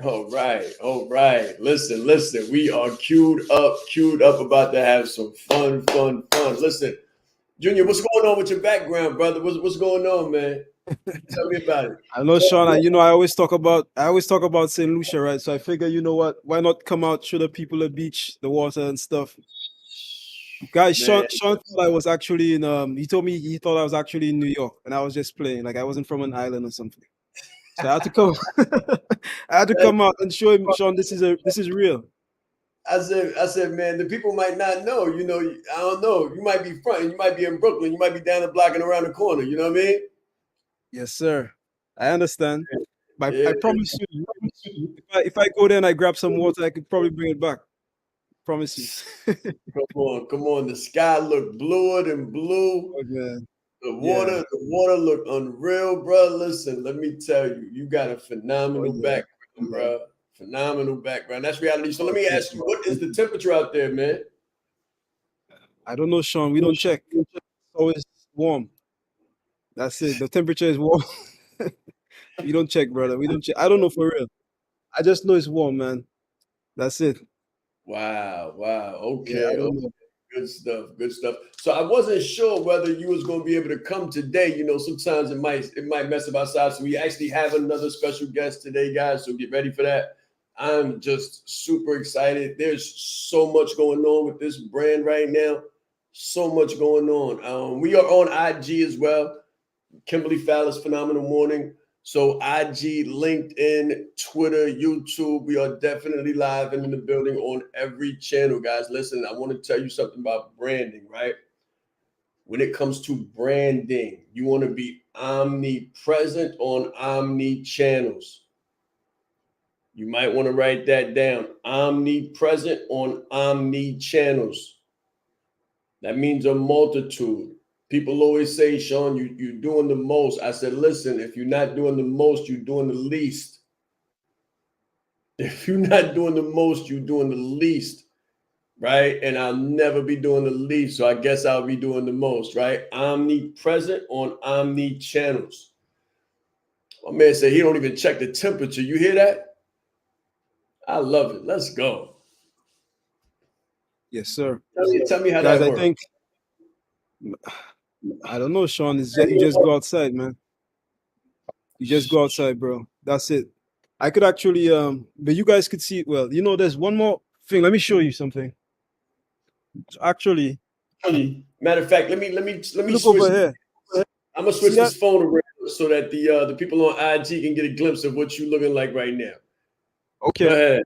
All right, all right. Listen. We are queued up, about to have some fun. Listen, Junior, what's going on with your background, brother? What's going on, man? Tell me about it. I know, Sean. I always talk about Saint Lucia, right? So I figure, you know what? Why not come out, show the people the beach, the water and stuff? Guys, Man, Sean thought I was actually in. He told me he thought I was actually in New York, and I was just playing, like I wasn't from an island or something. So I had to come. I had to come out and show him, Sean. This is real. I said, man, the people might not know. I don't know. You might be front, you might be in Brooklyn, you might be down the block and around the corner. You know what I mean? Yes, sir. I understand. But Yeah. I promise you, if I go there and I grab some water, I could probably bring it back. Promise you. Come on. The sky looked bluer than blue. Oh, man. The water, Yeah. the water looked unreal, bro. Listen, let me tell you, you got a Oh, phenomenal yeah. background, bro. Phenomenal background. That's reality. So let Oh, me thank ask you, you. what is the temperature out there, man? I don't know, Sean. We don't check. It's always warm. That's it. The temperature is warm. We don't check, brother. We don't check. I don't know for real. I just know it's warm, man. That's it. Wow. Yeah, I Okay. don't know. Good stuff. So I wasn't sure whether you was going to be able to come today. Sometimes it might mess up outside. So we actually have another special guest today, guys. So get ready for that. I'm just super excited. There's so much going on with this brand right now. So much going on. We are on IG as well. Kimberly Fowler's Phenomenal Morning. So IG, LinkedIn, Twitter, YouTube, we are definitely live and in the building on every channel, guys. Listen, I want to tell you something about branding, right? When it comes to branding, you want to be omnipresent on omni channels. You might want to write that down. Omnipresent on omni channels. That means a multitude. People always say, Sean, you're doing the most. I said, listen, if you're not doing the most, you're doing the least. If you're not doing the most, you're doing the least, right? And I'll never be doing the least. So I guess I'll be doing the most, right? Omnipresent on omni channels. My man said he don't even check the temperature. You hear that? I love it. Let's go. Yes, sir. Tell me how Guys, that I works. think I don't know, Sean. You just go outside, man. You just go outside, bro. That's it. I could actually but you guys could see it well. There's one more thing. Let me show you something. So actually, Matter of fact, let me look switch. over here. I'm gonna See switch this that? phone around so that the people on IG can get a glimpse of what you're looking like right now. Go Okay. ahead.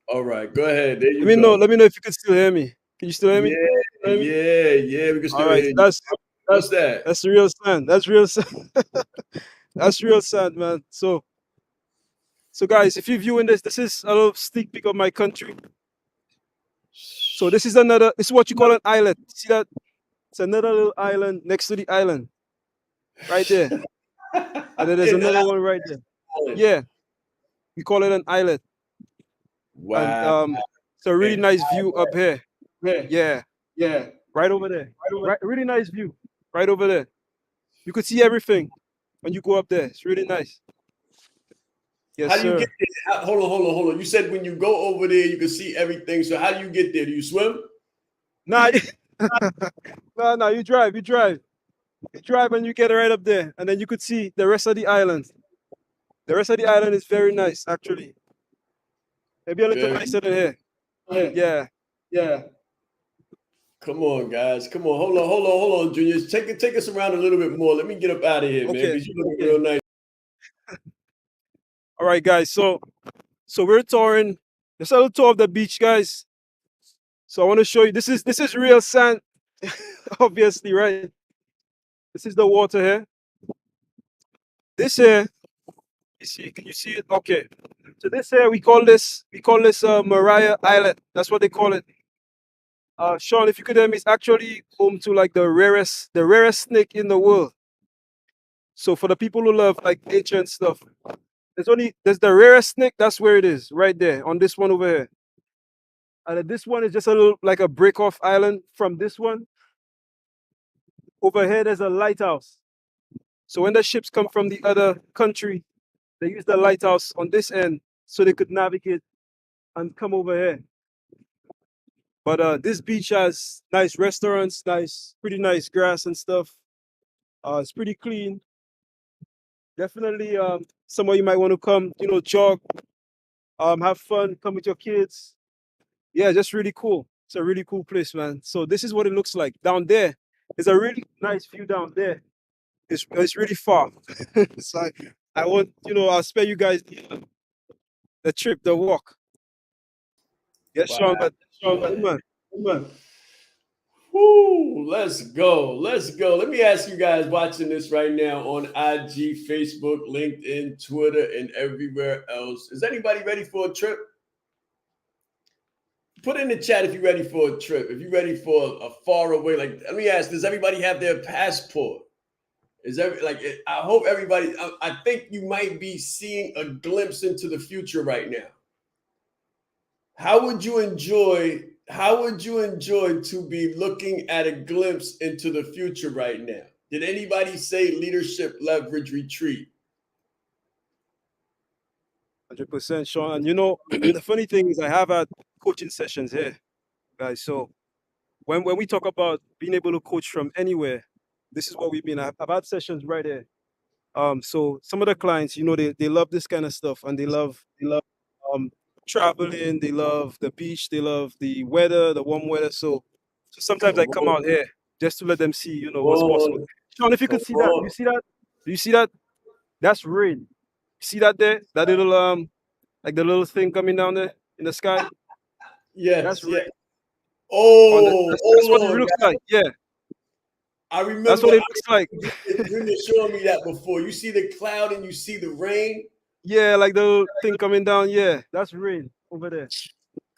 All right, go ahead. There Let you me know. go. Let me know if you can still hear me. Can you still hear me? Yeah. We can All still right. hear So you. that's What's that? that's the real sound. That's real sound. That's real sound, man. So guys, if you're viewing this, this is a little sneak peek of my country. So this is what you call an islet. See that? It's another little island next to the island, right there. And then there's In another one right there. Ireland. Yeah, we call it an islet. And Wow. it's a really And nice view up here. Yeah, right over there. Right, really nice view. Right over there. You could see everything when you go up there. It's really nice. Yes, how do you get sir. there? Hold on. You said when you go over there, you can see everything. So how do you get there? Do you swim? Nah, no. You drive and you get right up there, and then you could see the rest of the island. The rest of the island is very nice, actually. Maybe a little Very. nicer than here. Yeah. Come on, guys. Come on. Hold on, Junior. Take us around a little bit more. Let me get up out of here, man, Okay. because you looking real nice. All right, guys. So we're touring. Just a little tour of the beach, guys. So I want to show you. This is real sand, obviously, right? This is the water here. This here, you see? Can you see it? Okay. So this here, we call this Mariah Islet. That's what they call it. Sean, if you could hear me, it's actually home to like the rarest snake in the world. So for the people who love like nature and stuff, there's the rarest snake. That's where it is, right there on this one over here. And then this one is just a little like a break off island from this one. Over here, there's a lighthouse. So when the ships come from the other country, they use the lighthouse on this end so they could navigate and come over here. But this beach has nice restaurants, pretty nice grass and stuff. It's pretty clean. Definitely somewhere you might want to come, jog, have fun, come with your kids. Yeah, just really cool. It's a really cool place, man. So this is what it looks like down there. There's a really nice view down there. It's really far. It's like I want, I'll spare you guys the trip, the walk. Yes, Sean, Wow. come on, come on. Woo, let's go. Let's go. Let me ask you guys watching this right now on IG, Facebook, LinkedIn, Twitter, and everywhere else. Is anybody ready for a trip? Put in the chat if you're ready for a trip. If you're ready for a far away, let me ask, does everybody have their passport? I hope everybody, I think you might be seeing a glimpse into the future right now. How would you enjoy to be looking at a glimpse into the future right now? Did anybody say leadership leverage retreat? 100%, Sean. And the funny thing is I have had coaching sessions here, guys. So when we talk about being able to coach from anywhere, this is what we've been. I've had sessions right here. So some of the clients, they love this kind of stuff, and they love traveling, they love the beach, they love the weather, the warm weather. So sometimes I come out here just to let them see, what's possible. Sean, if you could see that, do you see that? Do you see that? That's rain. You see that there? That little like the little thing coming down there in the sky? Yeah, that's rain. That's what it looks like. Yeah. I remember that's what it looks like. You were showing me that before. You see the cloud and you see the rain. Yeah, like the little thing coming down. Yeah, that's rain over there.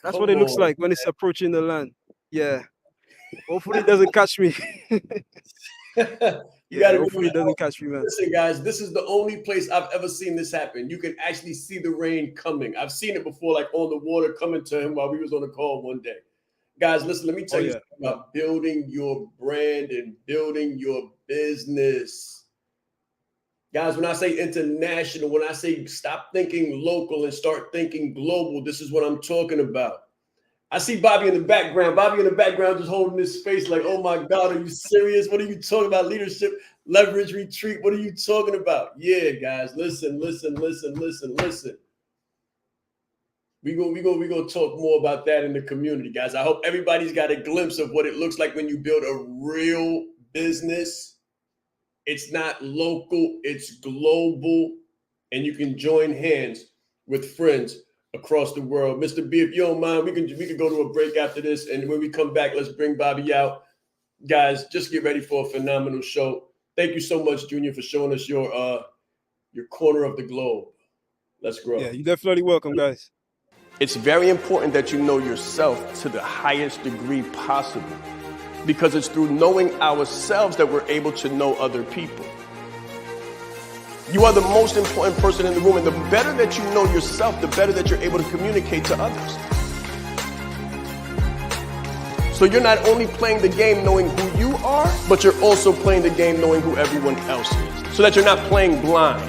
That's what it looks like when it's approaching the land. Yeah. Hopefully it doesn't catch me. Hopefully it doesn't catch me, man. Listen, guys, this is the only place I've ever seen this happen. You can actually see the rain coming. I've seen it before, like on the water coming to him while we was on the call one day. Guys, listen, let me tell you something about building your brand and building your business. Guys, when I say international, when I say stop thinking local and start thinking global, this is what I'm talking about. I see Bobby in the background. Bobby in the background just holding his face like, oh my God, are you serious? What are you talking about? Leadership, leverage, retreat. What are you talking about? Yeah, guys, listen. We're gonna talk more about that in the community, guys. I hope everybody's got a glimpse of what it looks like when you build a real business. It's not local, it's global, and you can join hands with friends across the world. Mr. B, if you don't mind, we can go to a break after this, and when we come back, let's bring Bobby out. Guys, just get ready for a phenomenal show. Thank you so much, Junior, for showing us your corner of the globe. Let's grow. Yeah, you're definitely welcome, guys. It's very important that you know yourself to the highest degree possible, because it's through knowing ourselves that we're able to know other people. You are the most important person in the room, and the better that you know yourself, the better that you're able to communicate to others. So you're not only playing the game knowing who you are, but you're also playing the game knowing who everyone else is, so that you're not playing blind.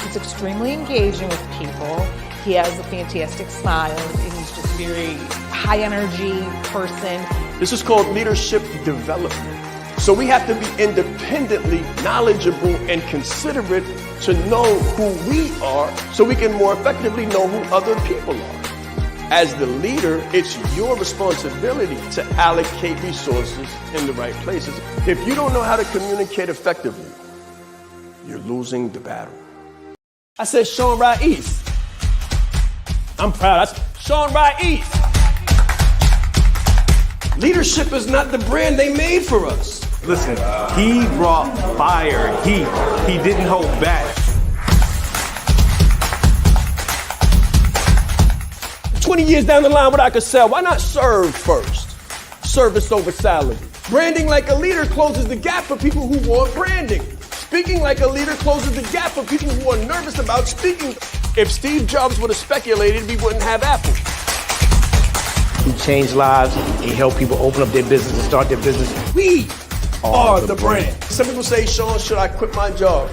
He's extremely engaging with people. He has a fantastic smile, and he's just a very high energy person. This is called leadership development. So we have to be independently knowledgeable and considerate to know who we are, so we can more effectively know who other people are. As the leader, it's your responsibility to allocate resources in the right places. If you don't know how to communicate effectively, you're losing the battle. I said Sean Rais. I'm proud. Sean Rais. Leadership is not the brand they made for us. Listen, he brought fire, heat. He didn't hold back. 20 years down the line, what I could sell, why not serve first? Service over salary. Branding like a leader closes the gap for people who want branding. Speaking like a leader closes the gap for people who are nervous about speaking. If Steve Jobs would have speculated, we wouldn't have Apple. He changed lives. He helped people open up their business and start their business. We are the brand. Some people say, Sean, should I quit my job?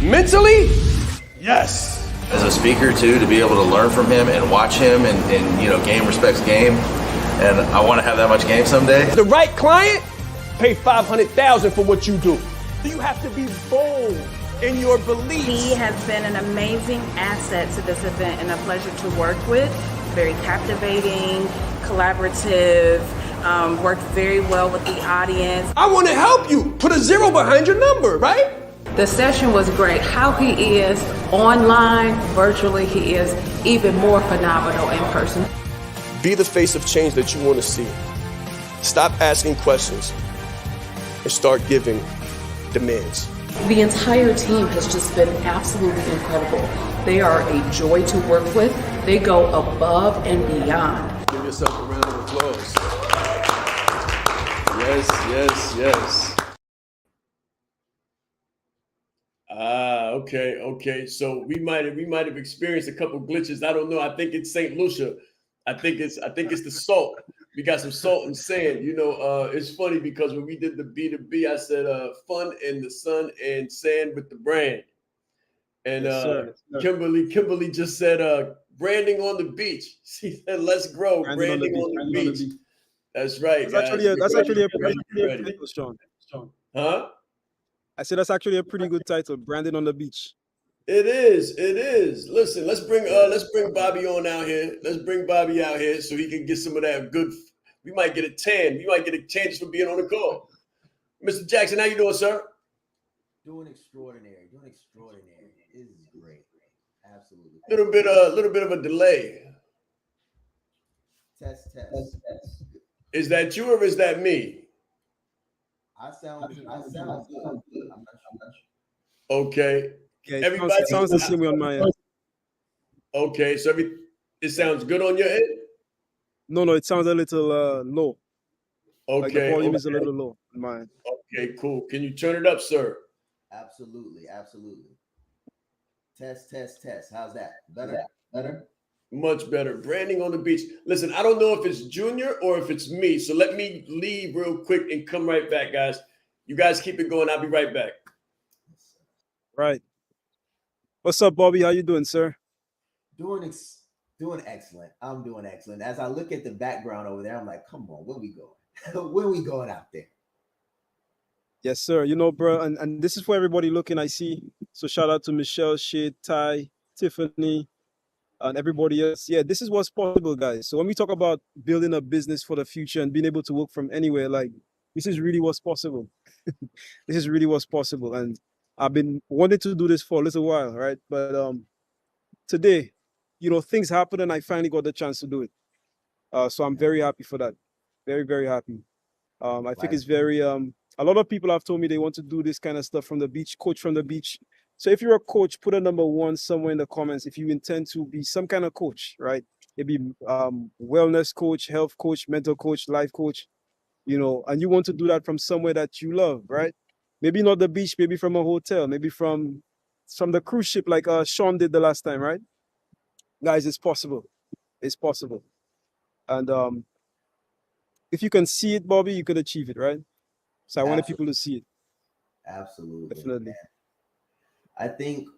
Mentally, yes. as a speaker too, to be able to learn from him and watch him, and you know, game respects game, and I want to have that much game someday. The right client, pay $500,000 for what you do. You have to be bold in your beliefs. He has been an amazing asset to this event and a pleasure to work with. Very captivating, collaborative, worked very well with the audience. I want to help you. Put a 0 behind your number, right? The session was great. How he is online, virtually, he is even more phenomenal in person. Be the face of change that you want to see. Stop asking questions and start giving demands. The entire team has just been absolutely incredible. They are a joy to work with. They go above and beyond. Give yourself a round of applause. Yes, yes, yes. Okay. So we might have experienced a couple glitches. I don't know. I think it's St. Lucia. I think it's the salt. We got some salt and sand. You know, it's funny because when we did the B2B, I said fun in the sun and sand with the brand. And Yes, sir. Kimberly just said branding on the beach. She said, let's grow branding on the beach. That's right. That's actually a pretty good Ready. title, Sean. Huh? I said that's actually a pretty good title, Brandon on the Beach. It is. Listen, let's bring Bobby on out here. Let's bring Bobby out here so he can get some of that good. We might get a tan. We might get a tan just for being on the call. Mr. Jackson, how you doing, sir? Doing extraordinary. It is great. Absolutely. Little bit of a delay. Test. Is that you or is that me? I sound good. I'm not sure. Okay. Yeah, Everybody it sounds the same way on my end. Okay, so it sounds good on your end? No, it sounds a little low. Like the Okay. volume is a little low on my end. Okay, cool. Can you turn it up, sir? Absolutely. Test. How's that? Better? Much better. Branding on the beach. Listen, I don't know if it's Junior or if it's me. So let me leave real quick and come right back, guys. You guys keep it going. I'll be right back. Right. What's up, Bobby? How you doing, sir? Doing excellent. I'm doing excellent. As I look at the background over there, I'm like, come on, where we going? Where we going out there? Yes, sir. You know, bro, and this is for everybody looking, I see. So shout out to Michelle, Shade, Ty, Tiffany, and everybody else. Yeah, this is what's possible, guys. So when we talk about building a business for the future and being able to work from anywhere, like, this is really what's possible. This is really what's possible. And I've been wanting to do this for a little while, right? But today, you know, things happened and I finally got the chance to do it. So I'm very happy for that. Very, very happy. I think it's very, a lot of people have told me they want to do this kind of stuff from the beach, coach from the beach. So if you're a coach, put a number 1 somewhere in the comments if you intend to be some kind of coach, right? Maybe wellness coach, health coach, mental coach, life coach, you know, and you want to do that from somewhere that you love, right? Maybe not the beach, maybe from a hotel, maybe from the cruise ship like Sean did the last time, right? Guys, it's possible. It's possible. And if you can see it, Bobby, you can achieve it, right? So I wanted people to see it. Absolutely. Definitely. Man. I think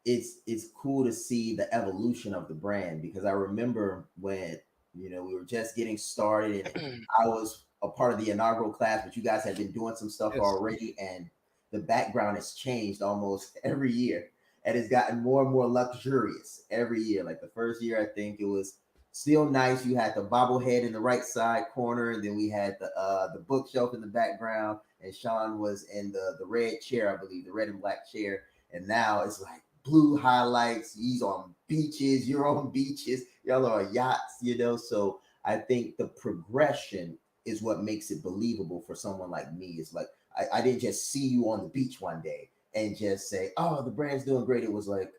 it's cool to see the evolution of the brand, because I remember when, you know, we were just getting started and I was a part of the inaugural class, but you guys have been doing some stuff already, and the background has changed almost every year, and it's gotten more and more luxurious every year. Like the first year, I think it was still nice. You had the bobblehead in the right side corner, and then we had the bookshelf in the background, and Sean was in the red chair, I believe, the red and black chair. And now it's like blue highlights. He's on beaches, you're on beaches, y'all are on yachts, you know. So I think the progression is what makes it believable for someone like me. It's like I didn't just see you on the beach one day and just say, oh, the brand's doing great. It was like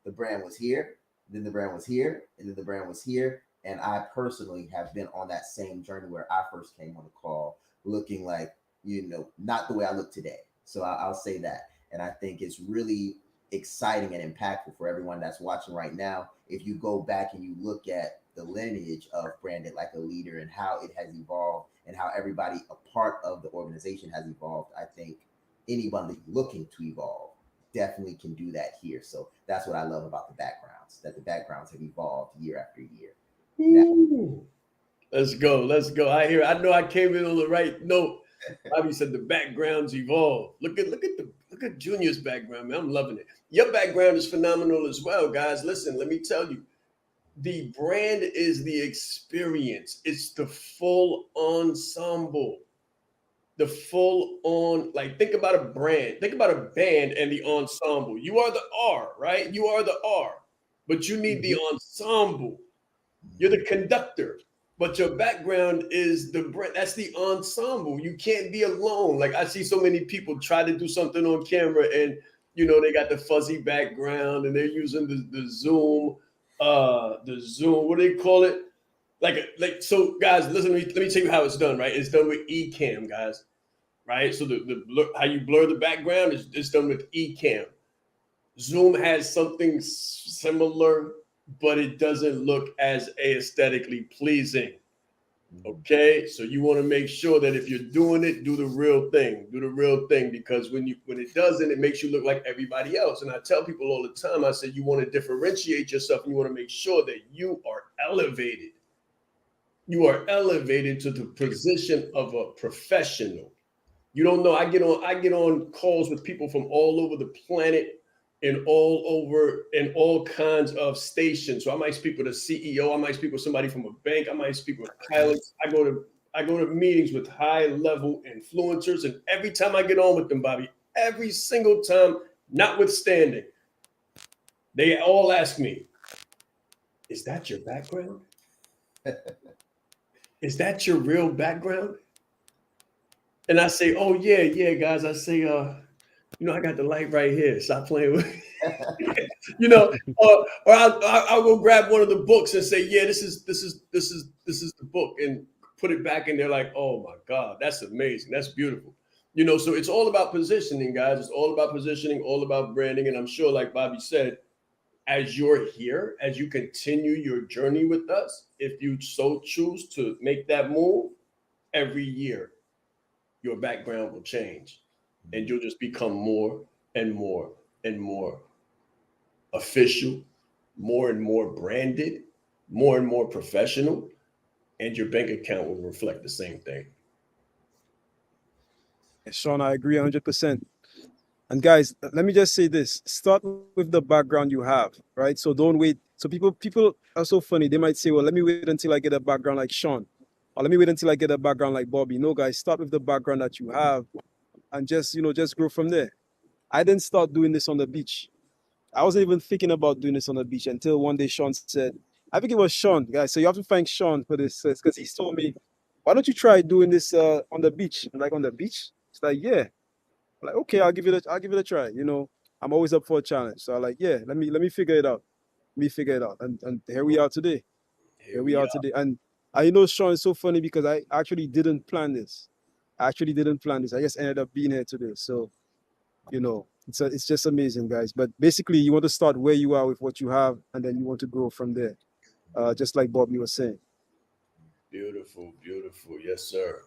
the brand was here, then the brand was here, and then the brand was here. And I personally have been on that same journey where I first came on the call looking like, you know, not the way I look today. So I'll say that. And I think it's really exciting and impactful for everyone that's watching right now. If you go back and you look at the lineage of Branded Like a Leader and how it has evolved and how everybody a part of the organization has evolved, I think anybody looking to evolve definitely can do that here. So that's what I love about the backgrounds, that the backgrounds have evolved year after year. Ooh. Let's go. I know I came in on the right note. Bobby said the backgrounds evolve. Look at Junior's background, man. I'm loving it. Your background is phenomenal as well, guys. Listen, let me tell you. The brand is the experience. It's the full ensemble. The full on, like, think about a brand, think about a band and the ensemble. You are the R, right? You are the R, but you need the ensemble. You're the conductor, but your background is the brand. That's the ensemble. You can't be alone. Like, I see so many people try to do something on camera and, you know, they got the fuzzy background and they're using the Zoom, what do they call it? Like, so guys, listen, let me tell you how it's done, right? It's done with Ecamm, guys, right? So how you blur the background is it's done with Ecamm. Zoom has something similar, but it doesn't look as aesthetically pleasing. Okay, so you want to make sure that if you're doing it, do the real thing. Do the real thing, because when it doesn't, it makes you look like everybody else. And I tell people all the time, I say you want to differentiate yourself, and you want to make sure that you are elevated. You are elevated to the position of a professional. You don't know. I get on calls with people from all over the planet and all kinds of stations. So I might speak with a CEO. I might speak with somebody from a bank. I might speak with pilots. I go to meetings with high level influencers, and every time I get on with them, Bobby, every single time, notwithstanding, they all ask me, "Is that your background? Is that your real background?" And I say, "Oh yeah, guys." I say, you know, I got the light right here. Stop playing with me. You know, or I'll go grab one of the books and say, "Yeah, this is the book," and put it back, and they're like, "Oh my God, that's amazing. That's beautiful." You know, so it's all about positioning, guys. It's all about positioning, all about branding. And I'm sure, like Bobby said, as you're here, as you continue your journey with us, if you so choose to make that move, every year, your background will change. And you'll just become more and more and more official, more and more branded, more and more professional, and your bank account will reflect the same thing. Sean, I agree 100%. And guys, let me just say this: start with the background you have, right? So don't wait. So people are so funny. They might say, "Well, let me wait until I get a background like Sean, or let me wait until I get a background like Bobby." No, guys, start with the background that you have, and just grow from there. I didn't start doing this on the beach. I wasn't even thinking about doing this on the beach until one day Sean said, I think it was Sean, guys. So you have to thank Sean for this, because he told me, "Why don't you try doing this on the beach?" I'm like, "On the beach?" It's like, "Yeah." I'm like, "Okay, I'll give it a try." You know, I'm always up for a challenge. So I'm like, "Yeah, let me figure it out. Let me figure it out." And here we are today. Here we are today. And I know Sean is so funny because I actually didn't plan this. I just ended up being here today. So, you know, it's just amazing, guys. But basically, you want to start where you are with what you have, and then you want to grow from there. Just like Bobby was saying. Beautiful, beautiful. Yes, sir.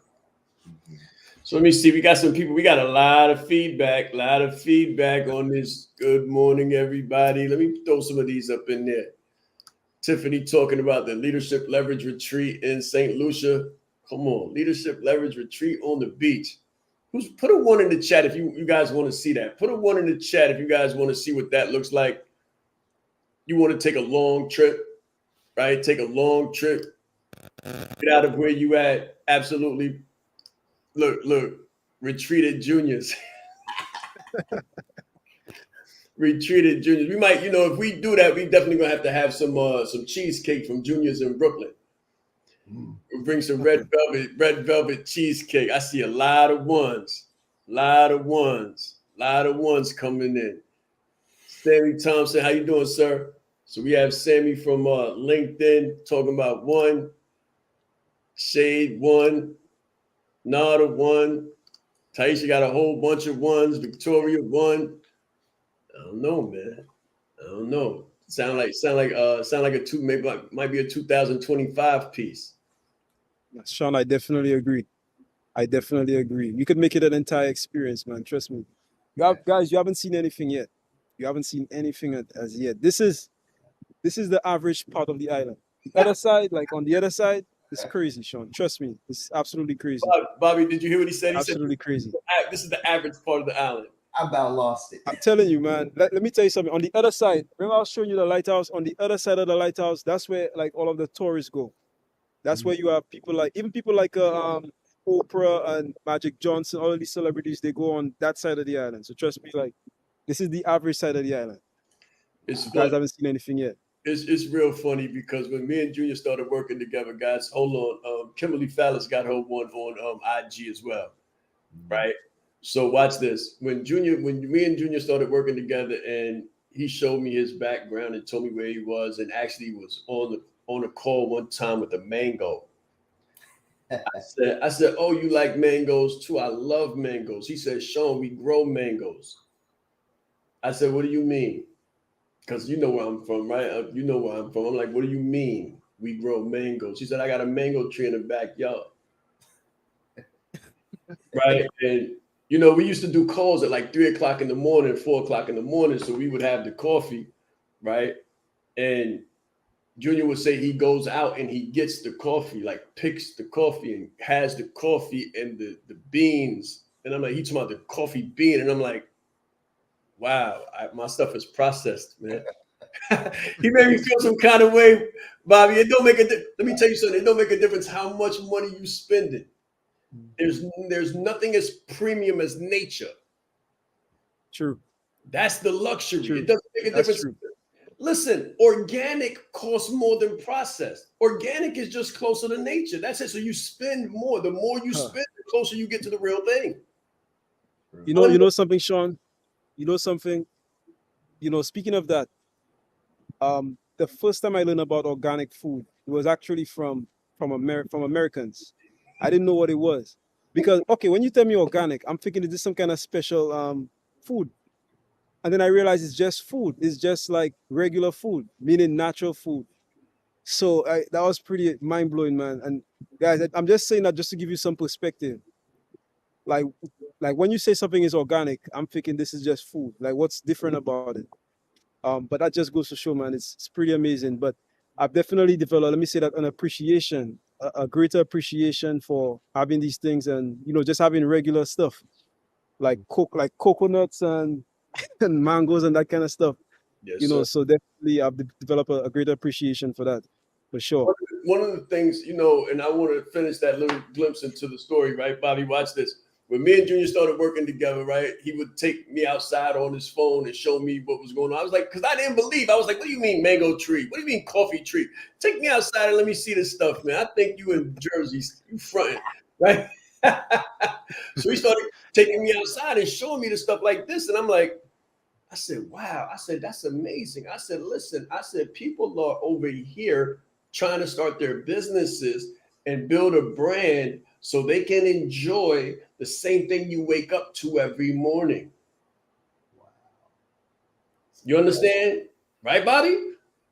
So let me see. We got some people. We got a lot of feedback on this. Good morning, everybody. Let me throw some of these up in there. Tiffany talking about the Leadership Leverage Retreat in St. Lucia. Come on, Leadership Leverage Retreat on the beach. Put a 1 in the chat if you guys want to see that. Put a 1 in the chat if you guys want to see what that looks like. You want to take a long trip, right? Take a long trip. Get out of where you at. Absolutely. Look, retreated juniors. Retreated juniors. We might, if we do that, we definitely gonna have to have some cheesecake from Juniors in Brooklyn. We'll bring some red velvet cheesecake. I see a lot of ones coming in. Sammy Thompson, how you doing, sir? So we have Sammy from LinkedIn talking about 1, Shade 1, Nada 1, Taisha got a whole bunch of 1s, Victoria 1. I don't know, man. I don't know. Sound like a might be a 2025 piece. Sean, I definitely agree. We could make it an entire experience, man. Trust me. Guys, you haven't seen anything yet. You haven't seen anything as yet. This is the average part of the island. The other side, like on the other side, it's crazy, Sean. Trust me, it's absolutely crazy. Bobby, did you hear what he said? He Absolutely crazy. said this is the average part of the island. I about lost it. I'm telling you, man. Let me tell you something. On the other side, remember I was showing you the lighthouse. On the other side of the lighthouse, that's where like all of the tourists go. That's where you have people like Oprah and Magic Johnson, all of these celebrities. They go on that side of the island. So trust me, like this is the average side of the island. It's You guys haven't seen anything yet. It's real funny because when me and Junior started working together, guys, hold on. Kimberly Fallis got her one on IG as well, right? So watch this. When me and Junior started working together, and he showed me his background and told me where he was, and actually was on a call one time with a mango. I said, oh, you like mangoes too? I love mangoes. He said, Sean, we grow mangoes. I said, what do you mean? Because you know where I'm from, right? You know where I'm from. I'm like, what do you mean we grow mangoes? He said, I got a mango tree in the backyard. Right? And, you know, we used to do calls at like 3 o'clock in the morning, 4 o'clock in the morning. So we would have the coffee, right? And Junior would say he goes out and he gets the coffee, like picks the coffee and has the coffee and the beans. And I'm like, he's talking about the coffee bean. And I'm like, wow, my stuff is processed, man. He made me feel some kind of way, Bobby. It don't make a let me tell you something. It don't make a difference how much money you spending. There's nothing as premium as nature. True. That's the luxury. True. It doesn't make a That's difference. true. Listen, organic costs more than processed. Organic is just closer to nature. That's it. So you spend more. The more you spend, the closer you get to the real thing. You know something, Sean? You know something? You know, speaking of that, the first time I learned about organic food, it was actually from Americans. I didn't know what it was. Because, okay, when you tell me organic, I'm thinking is this some kind of special food? And then I realized it's just food. It's just like regular food, meaning natural food. So that was pretty mind-blowing, man. And guys, I'm just saying that just to give you some perspective. Like when you say something is organic, I'm thinking this is just food. Like what's different about it? But that just goes to show, man, it's pretty amazing. But I've definitely developed, let me say that, an appreciation, a greater appreciation for having these things and, you know, just having regular stuff like coconuts and mangoes and that kind of stuff. Yes, you know, sir. so definitely I've developed a greater appreciation for that, for sure. One of the things, you know, and I want to finish that little glimpse into the story, right? Bobby, watch this. When me and Junior started working together, right, he would take me outside on his phone and show me what was going on. I was like, because I didn't believe. I was like, what do you mean mango tree? What do you mean coffee tree? Take me outside and let me see this stuff, man. I think you in Jersey, you fronting, right? So he started taking me outside and showing me the stuff like this. And I'm like, I said, wow. I said, that's amazing. I said, listen, I said, people are over here trying to start their businesses and build a brand so they can enjoy the same thing you wake up to every morning. Wow. You understand? Right, Bobby?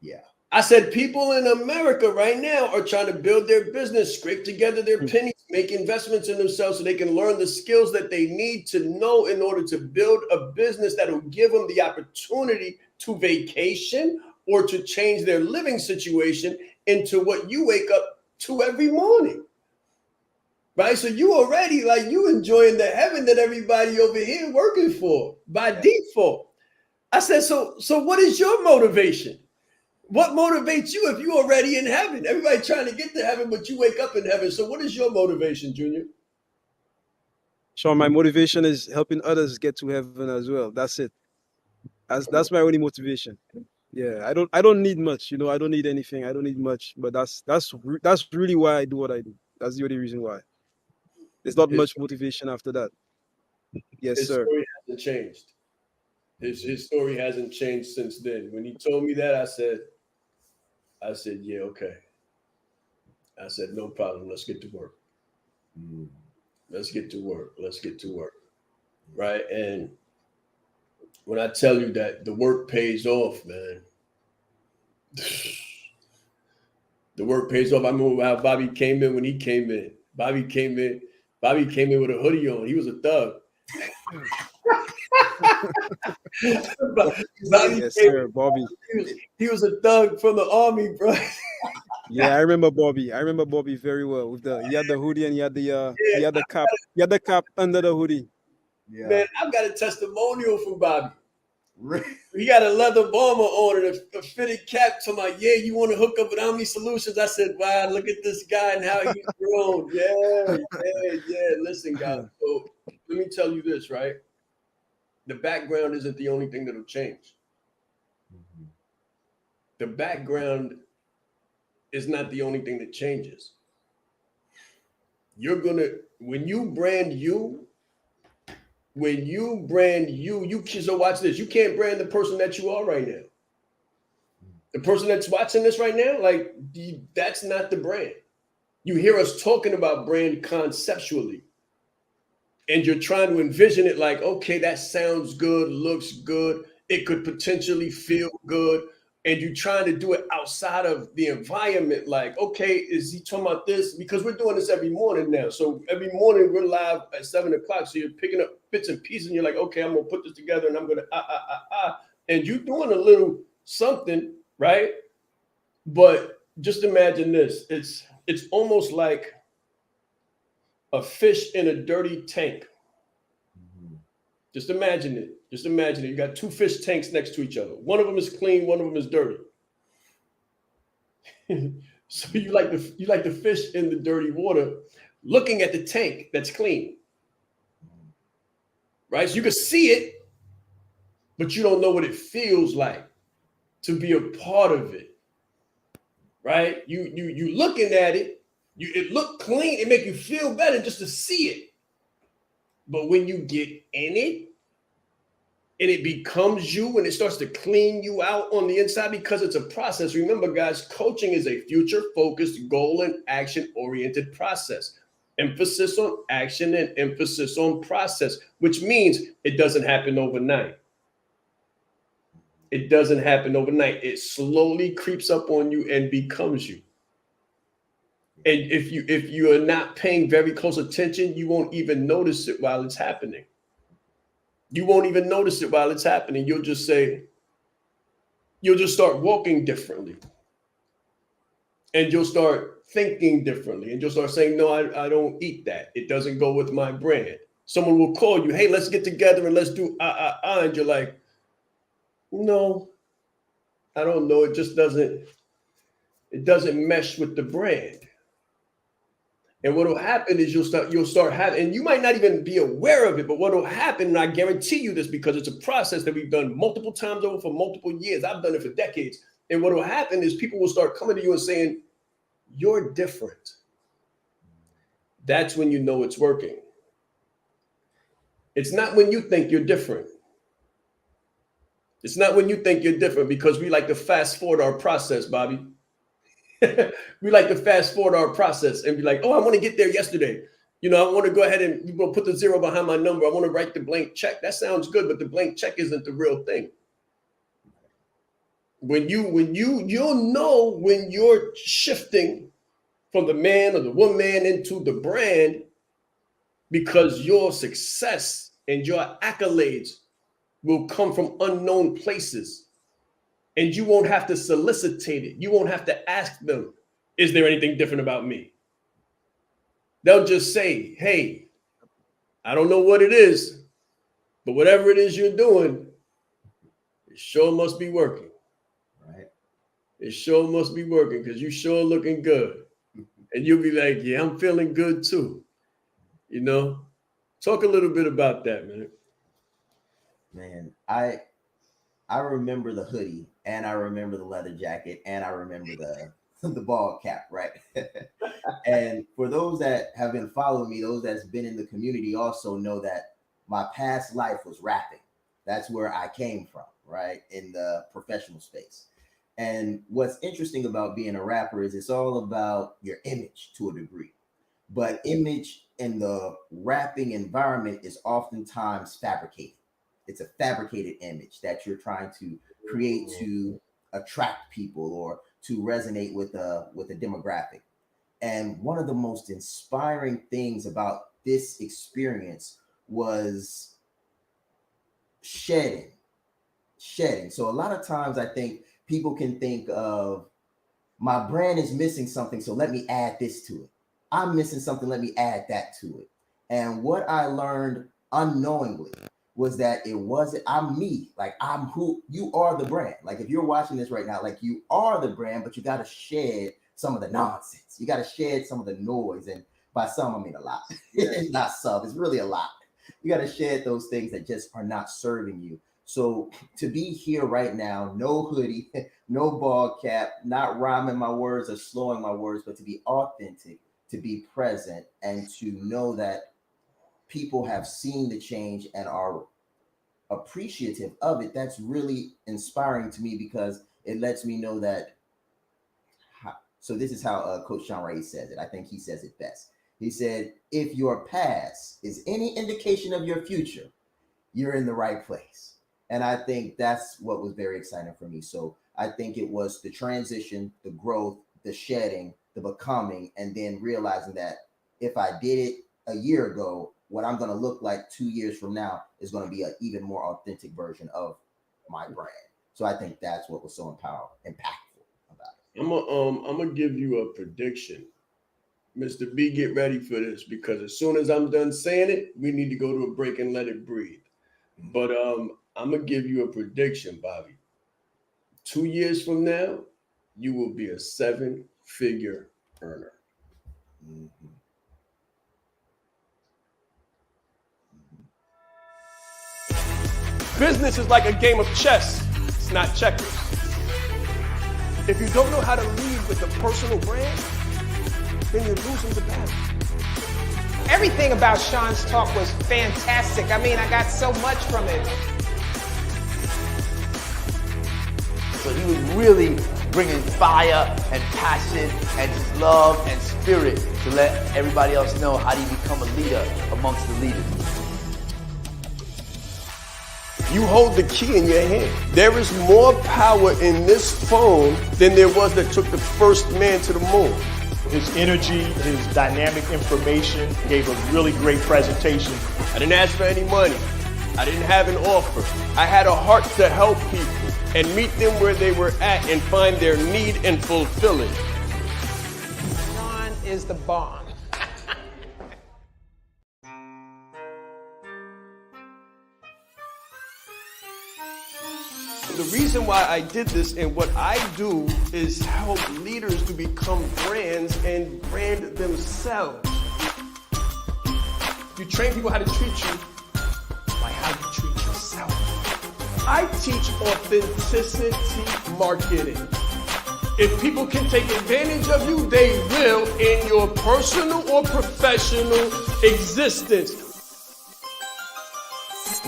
Yeah. I said people in America right now are trying to build their business, scrape together their pennies, make investments in themselves so they can learn the skills that they need to know in order to build a business that will give them the opportunity to vacation or to change their living situation into what you wake up to every morning. Right? So you already like you enjoying the heaven that everybody over here working for by default. I said, so what is your motivation? What motivates you if you already in heaven? Everybody trying to get to heaven, but you wake up in heaven. So what is your motivation, Junior? Sean, my motivation is helping others get to heaven as well. That's it. That's my only motivation. Yeah, I don't need much, you know. I don't need anything. I don't need much, but that's really why I do what I do. That's the only reason why. There's not much motivation after that. Yes, His sir. story hasn't changed. His story hasn't changed since then. When he told me that, I said, yeah, okay. I said, no problem. Let's get to work. Let's get to work. Let's get to work. Right. And when I tell you that the work pays off, man, the work pays off. I remember how Bobby came in when he came in. Bobby came in with a hoodie on. He was a thug. Bobby Yes, came- sir, Bobby. he was a thug from the army, bro. Yeah, I remember Bobby. I remember Bobby very well. With he had the hoodie and he had the cap. He had the cap under the hoodie. Man, I've got a testimonial from Bobby. He got a leather bomber on and a fitted cap to my, yeah, you want to hook up with Omni Solutions? I said, wow, look at this guy and how he's grown. Yeah. Listen, guys. So let me tell you this, right? The background isn't the only thing that'll change. The background is not the only thing that changes. When you brand you, so watch this. You can't brand the person that you are right now. The person that's watching this right now, like, that's not the brand. You hear us talking about brand conceptually, and you're trying to envision it like, okay, that sounds good, looks good, it could potentially feel good, and you're trying to do it outside of the environment. Like, okay, is he talking about this? Because we're doing this every morning now. So every morning we're live at 7 o'clock. So you're picking up bits and pieces, and you're like, okay, I'm gonna put this together, and I'm gonna and you're doing a little something, right? But just imagine this. It's almost like a fish in a dirty tank. Just imagine it. You got two fish tanks next to each other. One of them is clean, one of them is dirty. So you like the fish in the dirty water, looking at the tank that's clean. Right? So you can see it, but you don't know what it feels like to be a part of it. Right? You looking at it, it look clean, it make you feel better just to see it. But when you get in it, and it becomes you, and it starts to clean you out on the inside, because it's a process. Remember, guys, coaching is a future-focused, goal and action-oriented process. Emphasis on action and emphasis on process, which means it doesn't happen overnight. It doesn't happen overnight. It slowly creeps up on you and becomes you. And if you are not paying very close attention, you won't even notice it while it's happening. You won't even notice it while it's happening. You'll just start walking differently. And you'll start thinking differently. And you'll start saying, no, I don't eat that. It doesn't go with my brand. Someone will call you, hey, let's get together and let's do and you're like, no, I don't know. It just doesn't mesh with the brand. And what will happen is you'll start having, and you might not even be aware of it, but what will happen, and I guarantee you this because it's a process that we've done multiple times over for multiple years. I've done it for decades. And what will happen is people will start coming to you and saying, you're different. That's when you know it's working. It's not when you think you're different. It's not when you think you're different, because we like to fast forward our process, Bobby. We like to fast forward our process and be like, oh, I want to get there yesterday. I want to go ahead and put the zero behind my number. I want to write the blank check. That sounds good, but the blank check isn't the real thing. You'll know when you're shifting from the man or the woman into the brand, because your success and your accolades will come from unknown places. And you won't have to solicitate it. You won't have to ask them, is there anything different about me? They'll just say, hey, I don't know what it is, but whatever it is you're doing, it sure must be working. Right. It sure must be working, because you sure looking good. And you'll be like, yeah, I'm feeling good too. Talk a little bit about that, man. Man, I remember the hoodie, and I remember the leather jacket, and I remember the ball cap, right? And for those that have been following me, those that's been in the community also know that my past life was rapping. That's where I came from, right? In the professional space. And what's interesting about being a rapper is it's all about your image to a degree. But image in the rapping environment is oftentimes fabricated. It's a fabricated image that you're trying to create to attract people or to resonate with a demographic. And one of the most inspiring things about this experience was shedding. So a lot of times I think people can think of, my brand is missing something, so let me add this to it. I'm missing something, let me add that to it. And what I learned unknowingly was that it wasn't, I'm me. Like, I'm who you are, the brand. Like, if you're watching this right now, like, you are the brand, but you got to shed some of the nonsense. You got to shed some of the noise. And by some, I mean a lot. It's not some, it's really a lot. You got to shed those things that just are not serving you. So to be here right now, no hoodie, no ball cap, not rhyming my words or slowing my words, but to be authentic, to be present, and to know that people have seen the change and are appreciative of it, that's really inspiring to me, because it lets me know that. So this is how Coach Sean Ray says it. I think he says it best. He said, if your past is any indication of your future, you're in the right place. And I think that's what was very exciting for me. So I think it was the transition, the growth, the shedding, the becoming, and then realizing that if I did it a year ago, what I'm going to look like 2 years from now is going to be an even more authentic version of my brand. So I think that's what was so impactful about it. I'm gonna give you a prediction. Mr. B, get ready for this, because as soon as I'm done saying it, we need to go to a break and let it breathe. But I'm gonna give you a prediction, Bobby. 2 years from now, you will be a 7-figure earner. Mm-hmm. Business is like a game of chess. It's not checkers. If you don't know how to lead with a personal brand, then you're losing the battle. Everything about Sean's talk was fantastic. I mean, I got so much from it. So he was really bringing fire and passion and just love and spirit to let everybody else know how do you become a leader amongst the leaders. You hold the key in your hand. There is more power in this phone than there was that took the first man to the moon. His energy, his dynamic information, gave a really great presentation. I didn't ask for any money. I didn't have an offer. I had a heart to help people and meet them where they were at and find their need and fulfill it. Sean is the bomb. The reason why I did this and what I do is help leaders to become brands and brand themselves. You train people how to treat you by how you treat yourself. I teach authenticity marketing. If people can take advantage of you, they will in your personal or professional existence.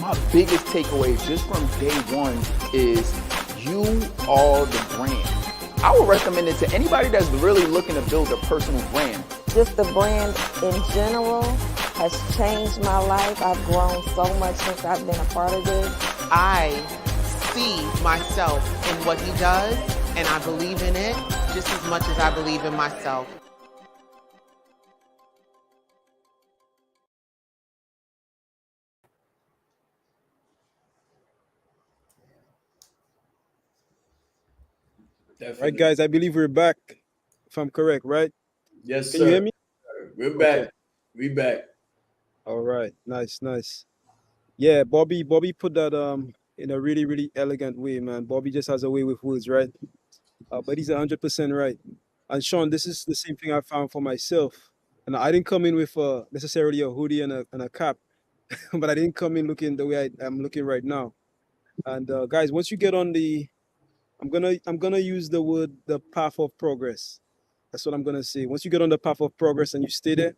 My biggest takeaway just from day one is you are the brand. I would recommend it to anybody that's really looking to build a personal brand. Just the brand in general has changed my life. I've grown so much since I've been a part of this. I see myself in what he does, and I believe in it just as much as I believe in myself. Definitely. Right, guys, I believe we're back, if I'm correct, right? Yes, Can sir. you hear me? We're back. Okay. We back. All right, nice. Yeah, Bobby put that in a really, really elegant way, man. Bobby just has a way with words, right? But he's 100% right. And Sean, this is the same thing I found for myself. And I didn't come in with necessarily a hoodie and a cap, but I didn't come in looking the way I'm looking right now. And guys, once you get on the, I'm gonna use the path of progress. That's what I'm gonna say. Once you get on the path of progress and you stay there,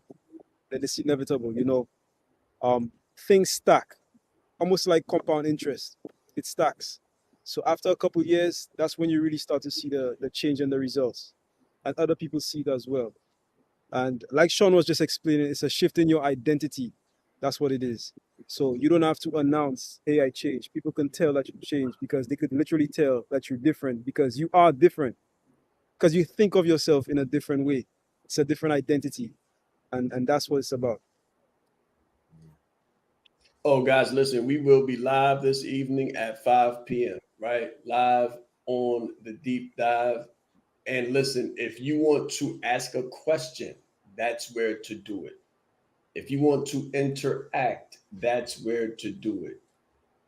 then it's inevitable. You know, things stack, almost like compound interest. It stacks. So after a couple of years, that's when you really start to see the change and the results, and other people see it as well. And like Sean was just explaining, it's a shift in your identity. That's what it is. So you don't have to announce, hey, I changed. People can tell that you changed because they could literally tell that you're different, because you are different. Because you think of yourself in a different way. It's a different identity. And that's what it's about. Oh, guys, listen, we will be live this evening at 5 p.m., right? Live on the deep dive. And listen, if you want to ask a question, that's where to do it. If you want to interact, that's where to do it.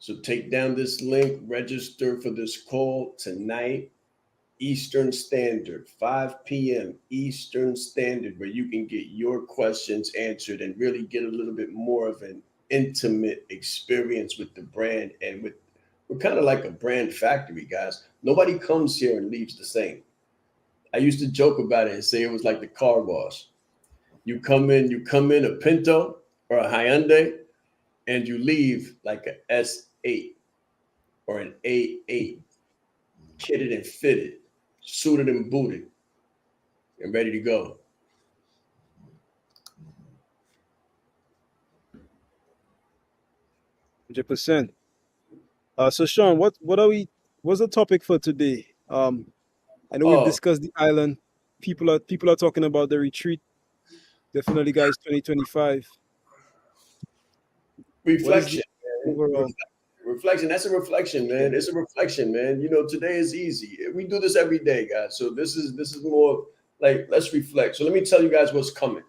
So take down this link, register for this call tonight, Eastern Standard, 5 p.m. Eastern Standard, where you can get your questions answered and really get a little bit more of an intimate experience with the brand. And we're kind of like a brand factory, guys. Nobody comes here and leaves the same. I used to joke about it and say it was like the car wash. You come in a Pinto or a Hyundai, and you leave like a S8 or an A8, kitted and fitted, suited and booted, and ready to go. %. So Sean, what's the topic for today? I know we've discussed the island. People are talking about the retreat. Definitely, guys, 2025. Reflection. Overall? Reflection. That's a reflection, man. It's a reflection, man. You know, today is easy. We do this every day, guys. So this is more like, let's reflect. So let me tell you guys what's coming.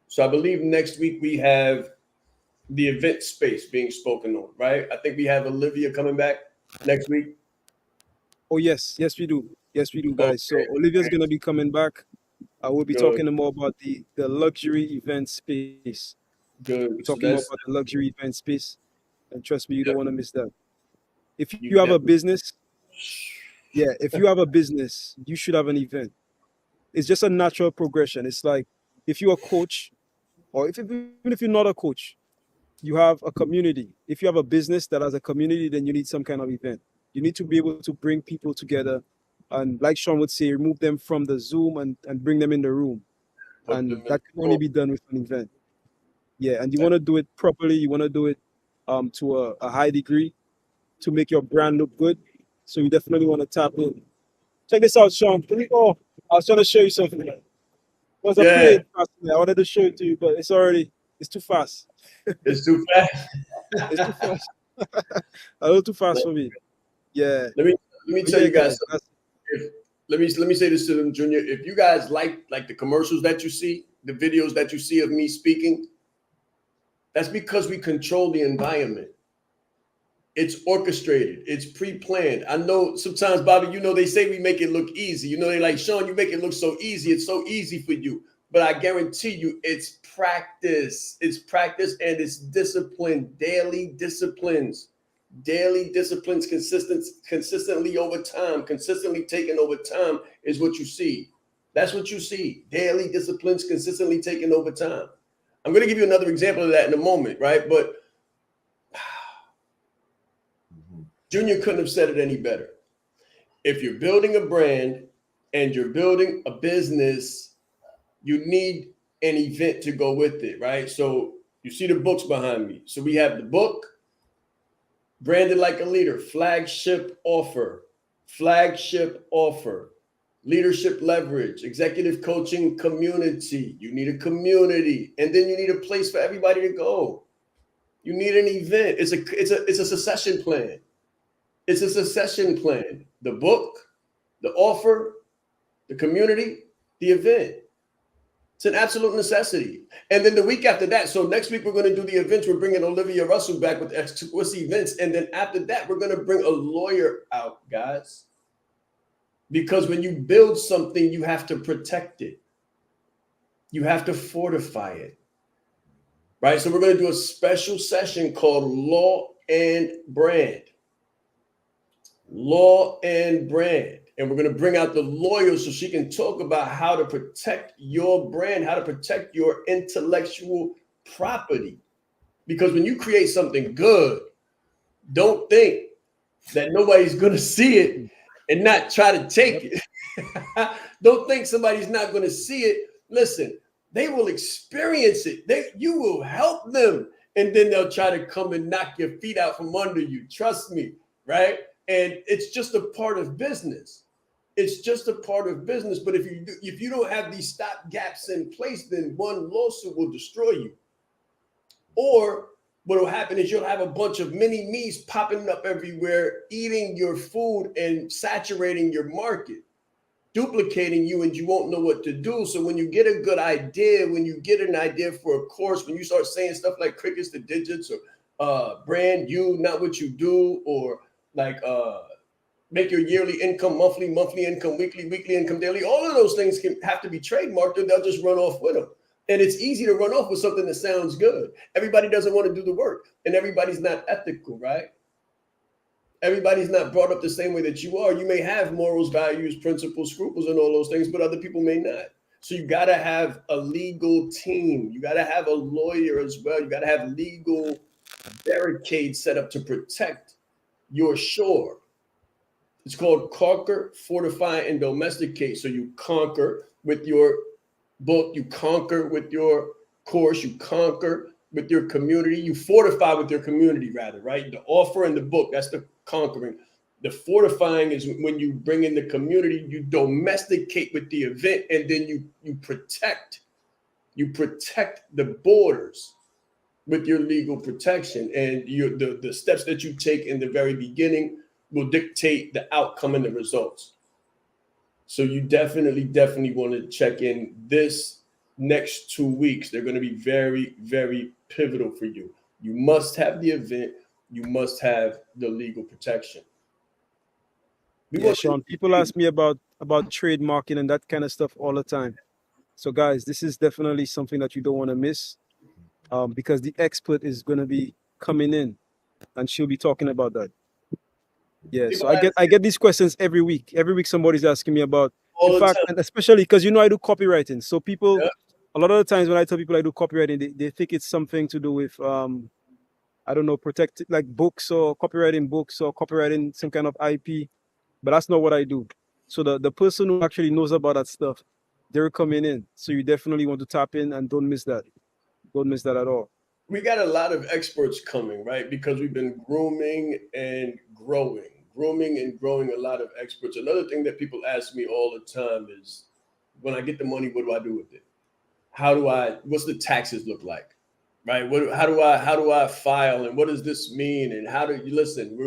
So I believe next week we have the event space being spoken on, right? I think we have Olivia coming back next week. Oh, yes, we do, guys. So Olivia's gonna be coming back. I will be talking more about the luxury event space. Good. We're talking more about the luxury event space, and trust me, you don't want to miss that. If you have a business, if you have a business, you should have an event. It's just a natural progression. It's like if you're a coach, or even if you're not a coach, you have a community. If you have a business that has a community, then you need some kind of event. You need to be able to bring people together, and like Sean would say, remove them from the Zoom and bring them in the room. And that can only be done with an event. Yeah, and you want to do it properly. You want to do it to a high degree to make your brand look good. So you definitely want to tap in. Check this out, Sean. I was trying to show you something. I played fast. I wanted to show it to you, but it's too fast. It's too fast. It's too fast. A little too fast for me. Yeah. Let me tell you guys something. Let me say this to them, Junior. If you guys like the commercials that you see, the videos that you see of me speaking, that's because we control the environment. It's orchestrated. It's pre-planned. I know sometimes, Bobby, you know, they say we make it look easy. You know, they like, Sean, you make it look so easy. It's so easy for you. But I guarantee you it's practice. It's practice and it's discipline, daily disciplines consistently over time, consistently taken over time is what you see. That's what you see. Daily disciplines consistently taken over time. I'm going to give you another example of that in a moment, right? But Junior couldn't have said it any better. If you're building a brand and you're building a business, you need an event to go with it, right? So you see the books behind me. So we have the book, Branded Like a Leader, flagship offer, leadership leverage, executive coaching community. You need a community, and then you need a place for everybody to go. You need an event. It's a succession plan. It's a succession plan. The book, the offer, the community, the event. It's an absolute necessity. And then the week after that, so next week we're going to do the events. We're bringing Olivia Russell back with the events. And then after that, we're going to bring a lawyer out, guys. Because when you build something, you have to protect it. You have to fortify it. Right? So we're going to do a special session called Law and Brand. Law and Brand. And we're going to bring out the lawyer so she can talk about how to protect your brand, how to protect your intellectual property. Because when you create something good, don't think that nobody's going to see it and not try to take it. Don't think somebody's not going to see it. Listen, they will experience it. You will help them. And then they'll try to come and knock your feet out from under you. Trust me, right? And it's just a part of business. It's just a part of business. But if you don't have these stop gaps in place, then one lawsuit will destroy you. Or What will happen is you'll have a bunch of mini me's popping up everywhere, eating your food and saturating your market, duplicating you, and you won't know what to do. So when you get a good idea, when you get an idea for a course, when you start saying stuff like crickets to digits or brand you, not what you do, or like make your yearly income monthly, monthly income weekly, weekly income daily, all of those things can have to be trademarked, and they'll just run off with them. And it's easy to run off with something that sounds good. Everybody doesn't want to do the work, and everybody's not ethical, right? Everybody's not brought up the same way that you are. You may have morals, values, principles, scruples, and all those things, but other people may not. So you got to have a legal team. You got to have a lawyer as well. You got to have legal barricades set up to protect your shore. It's called conquer, fortify, and domesticate. So you conquer with your book, you conquer with your course, you conquer with your community, you fortify with your community, rather, right? The offer and the book, that's the conquering. The fortifying is when you bring in the community, you domesticate with the event, and then you protect the borders with your legal protection. And the steps that you take in the very beginning will dictate the outcome and the results. So you definitely want to check in this next 2 weeks. They're going to be very, very pivotal for you. You must have the event. You must have the legal protection. Yeah, Sean, people ask me about trademarking and that kind of stuff all the time. So guys, this is definitely something that you don't want to miss, because the expert is going to be coming in and she'll be talking about that. Yeah, so I get these questions every week. Every week somebody's asking me about, in fact, and especially because I do copywriting. So people, a lot of the times when I tell people I do copywriting, they think it's something to do with, I don't know, protect like books or copywriting books or copywriting some kind of IP, but that's not what I do. So the person who actually knows about that stuff, they're coming in. So you definitely want to tap in and don't miss that. Don't miss that at all. We got a lot of experts coming, right? Because we've been grooming and growing a lot of experts. Another thing that people ask me all the time is, when I get the money, what do I do with it? What's the taxes look like? Right? How do I file, and what does this mean? And how do you listen?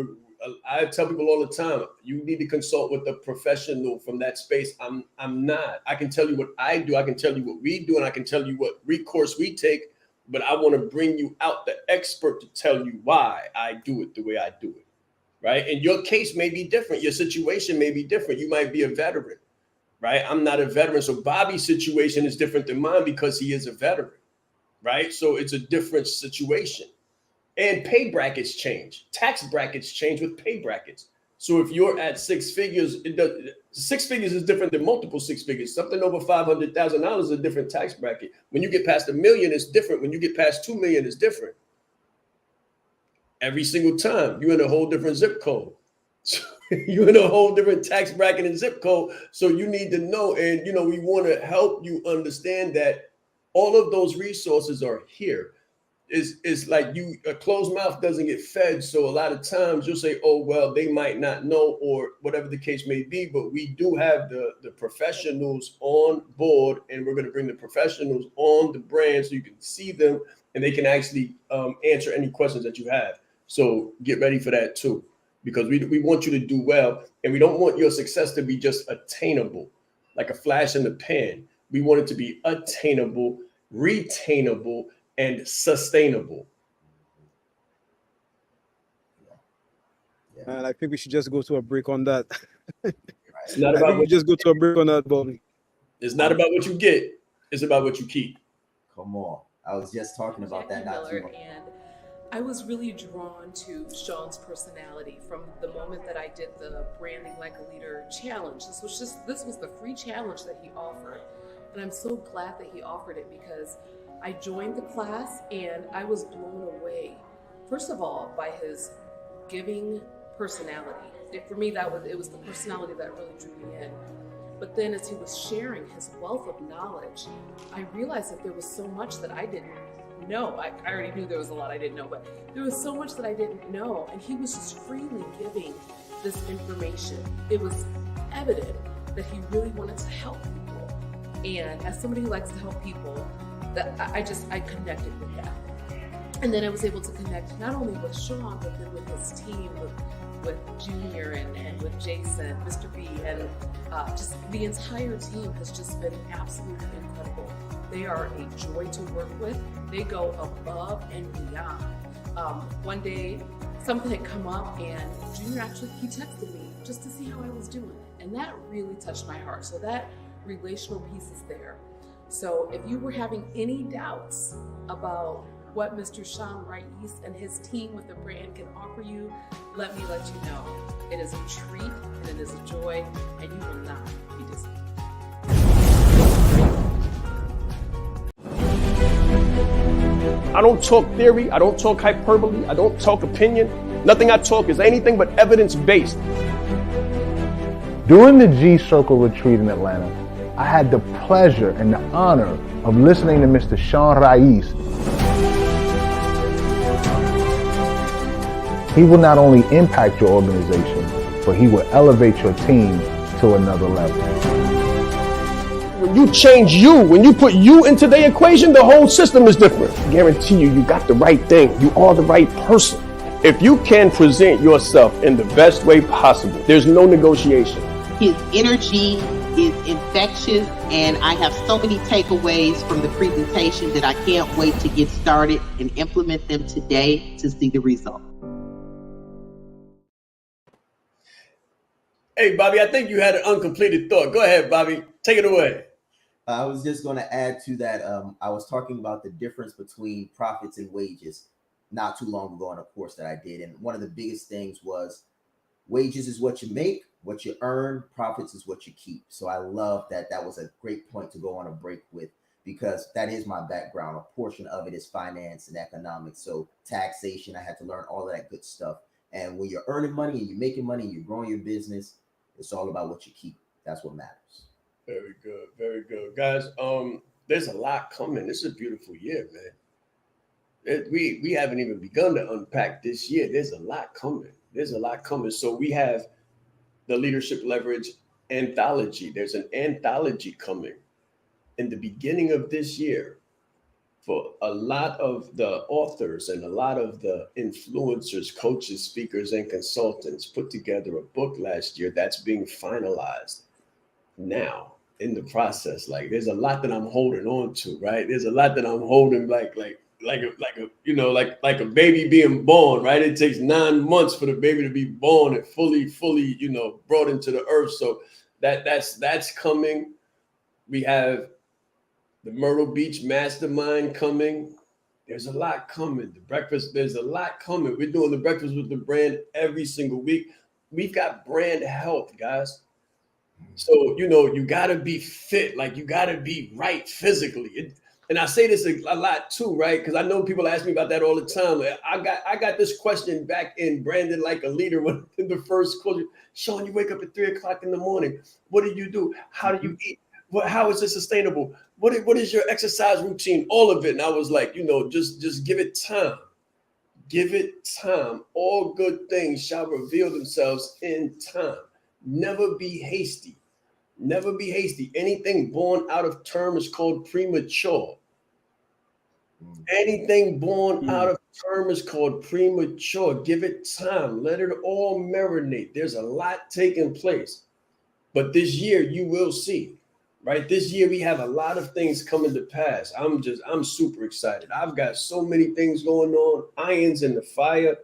I tell people all the time, you need to consult with a professional from that space. I'm not. I can tell you what I do. I can tell you what we do, and I can tell you what recourse we take. But I want to bring you out the expert to tell you why I do it the way I do it. Right? And your case may be different. Your situation may be different. You might be a veteran, right? I'm not a veteran. So Bobby's situation is different than mine because he is a veteran, right? So it's a different situation. And pay brackets change. Tax brackets change with pay brackets. So if you're at six figures, six figures is different than multiple six figures. Something over $500,000 is a different tax bracket. When you get past $1 million, it's different. When you get past $2 million, it's different. Every single time you're in a whole different zip code. So you're in a whole different tax bracket and zip code. So you need to know, and we want to help you understand that all of those resources are here. It's like a closed mouth doesn't get fed. So a lot of times you'll say, oh, well, they might not know, or whatever the case may be, but we do have the professionals on board, and we're going to bring the professionals on the brand so you can see them and they can actually answer any questions that you have. So get ready for that too, because we want you to do well, and we don't want your success to be just attainable, like a flash in the pan. We want it to be attainable, retainable, and sustainable. And I think we should just go to a break on that. It's not about we just go to a break on that, Bobby. It's not about what you get. It's about what you keep. Come on. I was just talking about that not too long. And I was really drawn to Sean's personality from the moment that I did the Branding Like a Leader challenge. This was the free challenge that he offered. And I'm so glad that he offered it, because I joined the class and I was blown away. First of all, by his giving personality. For me, it was the personality that really drew me in. But then as he was sharing his wealth of knowledge, I realized that there was so much that I didn't know. I already knew there was a lot I didn't know, but there was so much that I didn't know. And he was just freely giving this information. It was evident that he really wanted to help people. And as somebody who likes to help people, that I connected with that. And then I was able to connect not only with Sean, but then with his team, with Junior and with Jason, Mr. B, and just the entire team has just been absolutely incredible. They are a joy to work with. They go above and beyond. One day, something had come up, and Junior he texted me just to see how I was doing, and that really touched my heart. So that relational piece is there. So if you were having any doubts about what Mr. Sean Rais and his team with the brand can offer you, let me let you know. It is a treat and it is a joy, and you will not be disappointed. I don't talk theory, I don't talk hyperbole, I don't talk opinion. Nothing I talk is anything but evidence-based. During the G-Circle retreat in Atlanta, I had the pleasure and the honor of listening to Mr. Sean Rais. He will not only impact your organization, but he will elevate your team to another level. When you change you, when you put you into the equation, the whole system is different. I guarantee you, you got the right thing. You are the right person. If you can present yourself in the best way possible, there's no negotiation. His energy is infectious, and I have so many takeaways from the presentation that I can't wait to get started and implement them today to see the result. Hey, Bobby, I think you had an uncompleted thought. Go ahead, Bobby. Take it away. I was just going to add to that. I was talking about the difference between profits and wages not too long ago in a course that I did. And one of the biggest things was wages is what you make, what you earn, profits is what you keep. So I love that. That was a great point to go on a break with, because that is my background. A portion of it is finance and economics. So taxation, I had to learn all of that good stuff. And when you're earning money and you're making money and you're growing your business, it's all about what you keep. That's what matters. Very good. Very good. Guys, there's a lot coming. This is a beautiful year, man. We haven't even begun to unpack this year. There's a lot coming. There's a lot coming. So we have the Leadership Leverage anthology. There's an anthology coming in the beginning of this year for a lot of the authors and a lot of the influencers, coaches, speakers, and consultants put together a book last year that's being finalized now in the process. Like, there's a lot that I'm holding on to, right? There's a lot that I'm holding like a baby being born, right? It takes 9 months for the baby to be born and fully, brought into the earth. So that's coming. We have the Myrtle Beach Mastermind coming. There's a lot coming. The breakfast, there's a lot coming. We're doing the Breakfast with the Brand every single week. We've got brand health, guys. So, you got to be fit. Like, you got to be right physically. And I say this a lot too, right? Because I know people ask me about that all the time. I got this question back in Brandon Like a Leader when in the first course. Sean, you wake up at 3:00 in the morning. What do you do? How do you eat? How is it sustainable? What is your exercise routine? All of it. And I was like, just give it time. Give it time. All good things shall reveal themselves in time. Never be hasty. Never be hasty. Anything born out of term is called premature. Anything born out of term is called premature. Give it time. Let it all marinate. There's a lot taking place. But this year you will see, right? This year we have a lot of things coming to pass. I'm super excited. I've got so many things going on, irons in the fire.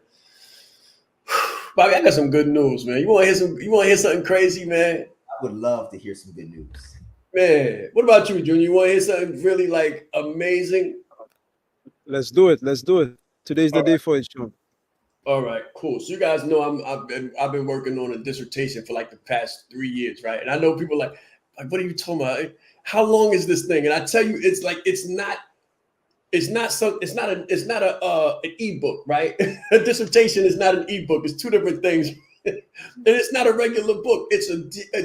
Bobby, I got some good news, man. You want to hear something crazy, man? I would love to hear some good news. Man, what about you, Junior? You want to hear something really amazing? Let's do it. Let's do it. Today's the day for it, Sean. All right, cool. So you guys know I've been working on a dissertation for the past 3 years, right? And I know people like, what are you talking about? How long is this thing? And I tell you, it's not an ebook, right? A dissertation is not an ebook. It's two different things. And it's not a regular book. It's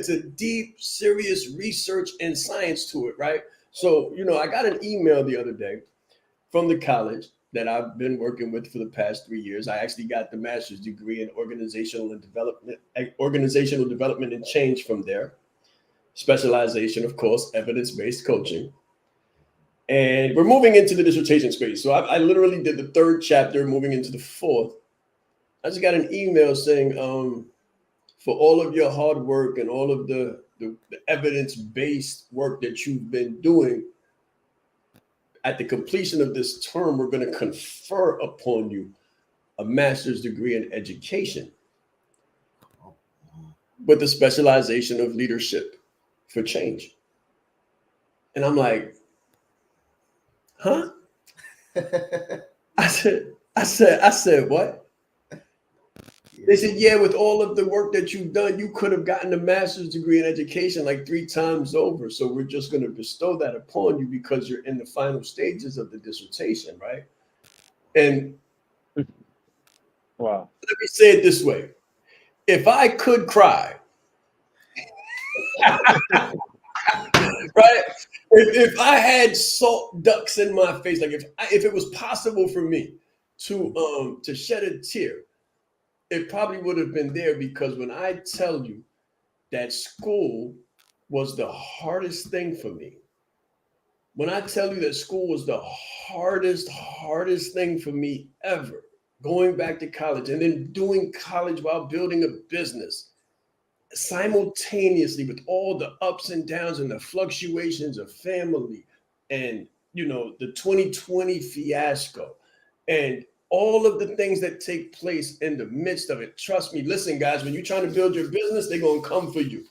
a deep, serious research and science to it, right? So, I got an email the other day from the college that I've been working with for the past 3 years. I actually got the master's degree in organizational development and change from there. Specialization, of course, evidence-based coaching. And we're moving into the dissertation space. So I literally did the 3rd chapter, moving into the 4th. I just got an email saying, for all of your hard work and all of the evidence-based work that you've been doing, at the completion of this term, we're going to confer upon you a master's degree in education with the specialization of leadership for change. And I'm like, huh? I said, what? They said, yeah, with all of the work that you've done, you could have gotten a master's degree in education like 3 times over. So we're just going to bestow that upon you because you're in the final stages of the dissertation, right? And wow. Let me say it this way. If I could cry, right? If I had salt ducks in my face, like if it was possible for me to shed a tear, it probably would have been there, because when I tell you that school was the hardest thing for me, when I tell you that school was the hardest thing for me ever, going back to college and then doing college while building a business, simultaneously with all the ups and downs and the fluctuations of family and, the 2020 fiasco and all of the things that take place in the midst of it. Trust me, listen, guys, when you're trying to build your business, they're going to come for you.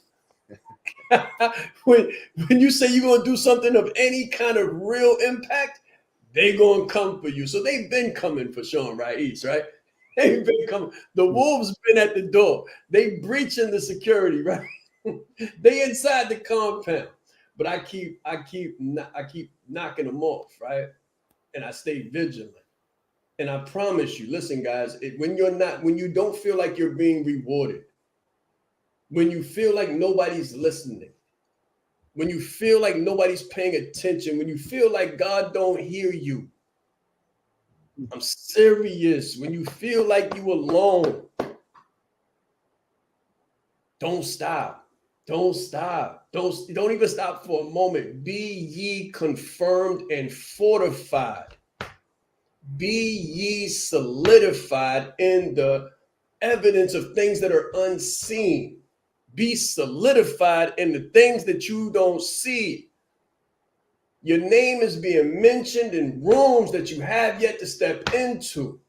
when you say you're going to do something of any kind of real impact, they're going to come for you. So they've been coming for Sean Rais, right? They've been coming. The wolves been at the door. They breaching the security, right? They inside the compound. But I keep knocking them off, right? And I stay vigilant. And I promise you, listen, guys, when you don't feel like you're being rewarded, when you feel like nobody's listening, when you feel like nobody's paying attention, when you feel like God don't hear you, I'm serious. When you feel like you alone, don't stop. Don't stop. Don't even stop for a moment. Be ye confirmed and fortified. Be ye solidified in the evidence of things that are unseen. Be solidified in the things that you don't see. Your name is being mentioned in rooms that you have yet to step into.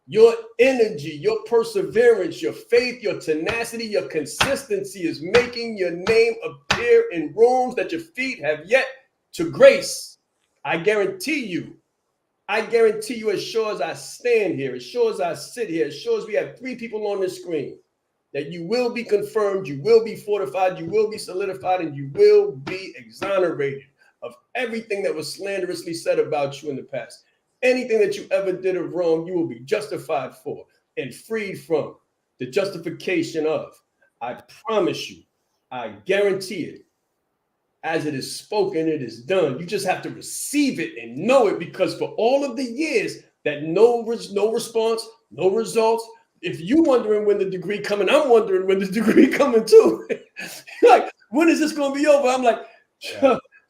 Your energy, your perseverance, your faith, your tenacity, your consistency is making your name appear in rooms that your feet have yet to grace. I guarantee you, as sure as I stand here, as sure as I sit here, as sure as we have 3 people on this screen, that you will be confirmed, you will be fortified, you will be solidified, and you will be exonerated of everything that was slanderously said about you in the past. Anything that you ever did of wrong, you will be justified for and freed from the justification of. I promise you, I guarantee it. As it is spoken, it is done. You just have to receive it and know it, because for all of the years that no response, no results, if you wondering when the degree coming, I'm wondering when the degree coming too. Like, when is this going to be over? I'm like,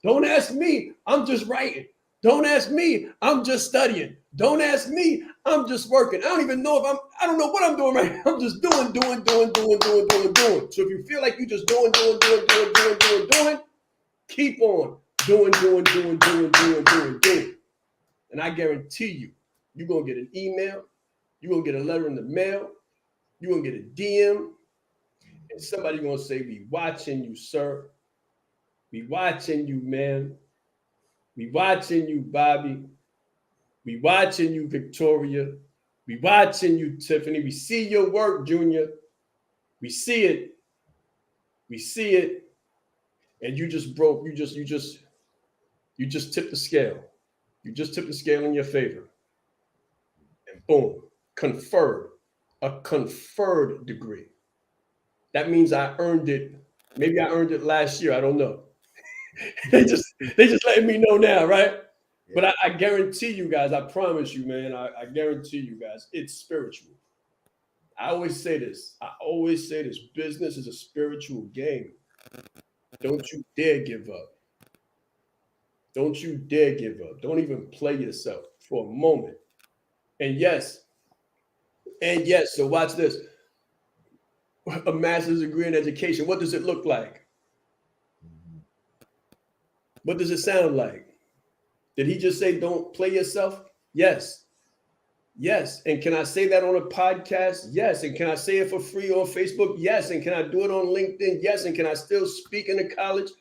don't ask me. I'm just writing. Don't ask me. I'm just studying. Don't ask me. I'm just working. I don't even know I don't know what I'm doing right now. I'm just doing. So if you feel like you just doing, keep on doing. And I guarantee you, you're going to get an email. You're going to get a letter in the mail. You're going to get a DM. And somebody going to say, we watching you, sir. We watching you, man. We watching you, Bobby. We watching you, Victoria. We watching you, Tiffany. We see your work, Junior. We see it. We see it. And you just broke. You just tipped the scale. You just tipped the scale in your favor. And boom, conferred. A conferred degree. That means I earned it. Maybe I earned it last year. I don't know. they just letting me know now, right? Yeah. But I guarantee you guys, I promise you, man, I guarantee you guys, it's spiritual. I always say this. Business is a spiritual game. Don't you dare give up. Don't you dare give up. Don't even play yourself for a moment. And yes, so watch this. A master's degree in education, what does it look like? What does it sound like? Did he just say don't play yourself? Yes. Yes. And can I say that on a podcast? Yes. And can I say it for free on Facebook? Yes. And can I do it on LinkedIn? Yes. And can I still speak in a college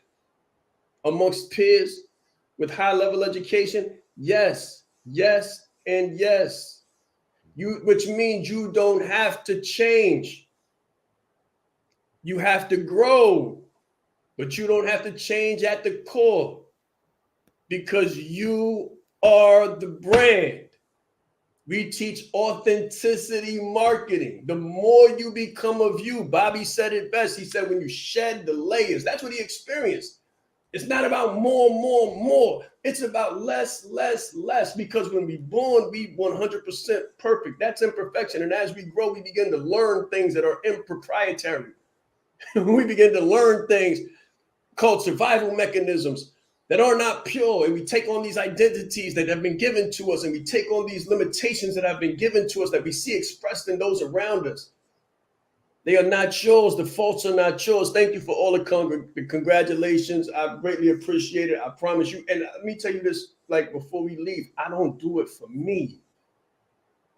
amongst peers with high level education? Yes. Yes. And yes. Which means you don't have to change. You have to grow, but you don't have to change at the core because you are the brand. We teach authenticity marketing. The more you become of you, Bobby said it best. He said, when you shed the layers, that's what he experienced. It's not about more. It's about less, because when we're born, we 100% perfect. That's imperfection. And as we grow, we begin to learn things that are improprietary. We begin to learn things called survival mechanisms that are not pure. And we take on these identities that have been given to us, and we take on these limitations that have been given to us that we see expressed in those around us. They are not yours. The faults are not yours. Thank you for all the congratulations. I greatly appreciate it. I promise you. And let me tell you this, like before we leave, I don't do it for me.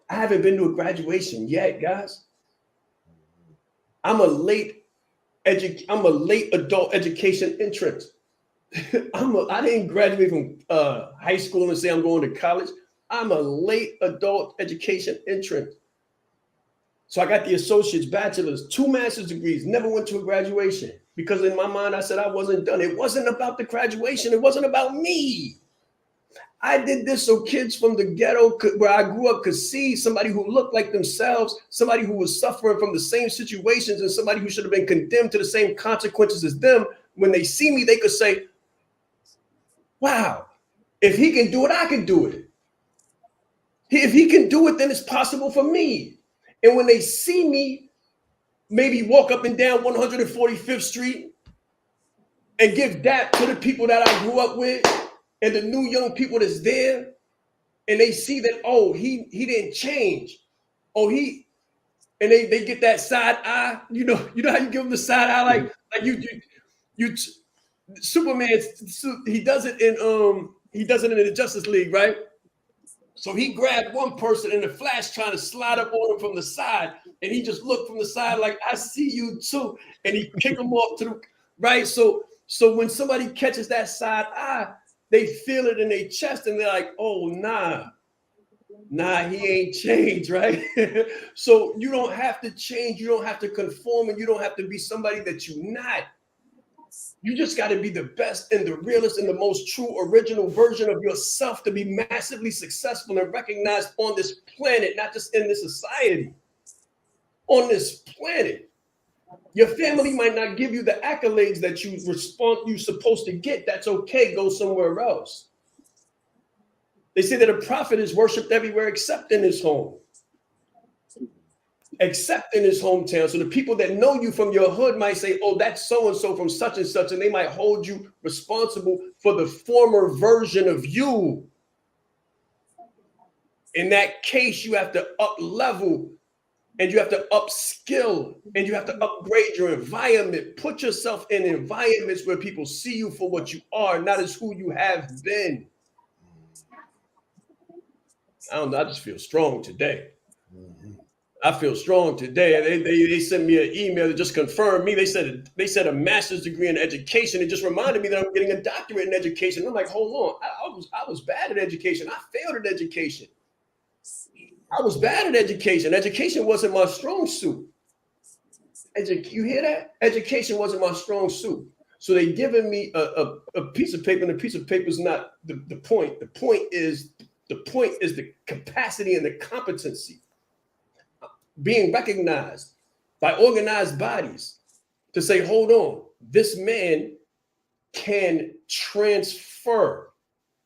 I haven't been to a graduation yet, guys. I'm a late adult education entrant. I didn't graduate from high school and say I'm going to college. I'm a late adult education entrant. So I got the associate's, bachelor's, 2 master's degrees, never went to a graduation because in my mind, I said I wasn't done. It wasn't about the graduation. It wasn't about me. I did this so kids from the ghetto where I grew up could see somebody who looked like themselves, somebody who was suffering from the same situations, and somebody who should have been condemned to the same consequences as them. When they see me, they could say, wow, if he can do it, I can do it. If he can do it, then it's possible for me. And when they see me maybe walk up and down 145th Street and give dap to the people that I grew up with and the new young people that's there, and they see that, oh, he didn't change. Oh, and they get that side eye. You know how you give them the side eye, like you Superman, he does it in the Justice League, right? So he grabbed one person in the Flash trying to slide up on him from the side, and he just looked from the side like, I see you too, and he kicked him off to the right. So when somebody catches that side eye, they feel it in their chest, and they're like, oh, nah, he ain't changed, right? So you don't have to change, you don't have to conform, and you don't have to be somebody that you're not. You just got to be the best and the realest and the most true original version of yourself to be massively successful and recognized on this planet, not just in this society. On this planet. Your family might not give you the accolades that you're supposed to get. That's okay. Go somewhere else. They say that a prophet is worshipped everywhere except in his home. Except in his hometown. So the people that know you from your hood might say, oh, that's so-and-so from such and such, and they might hold you responsible for the former version of you. In that case, you have to up level, and you have to upskill, and you have to upgrade your environment. Put yourself in environments where people see you for what you are, not as who you have been. I don't know, I just feel strong today. I feel strong today. They sent me an email that just confirmed me. They said a master's degree in education. It just reminded me that I'm getting a doctorate in education. I'm like, hold on. I was bad at education. I failed at education. I was bad at education. Education wasn't my strong suit. You hear that? Education wasn't my strong suit. So they given me a piece of paper, and the piece of paper is not the point. The point is the capacity and the competency. Being recognized by organized bodies to say, hold on, this man can transfer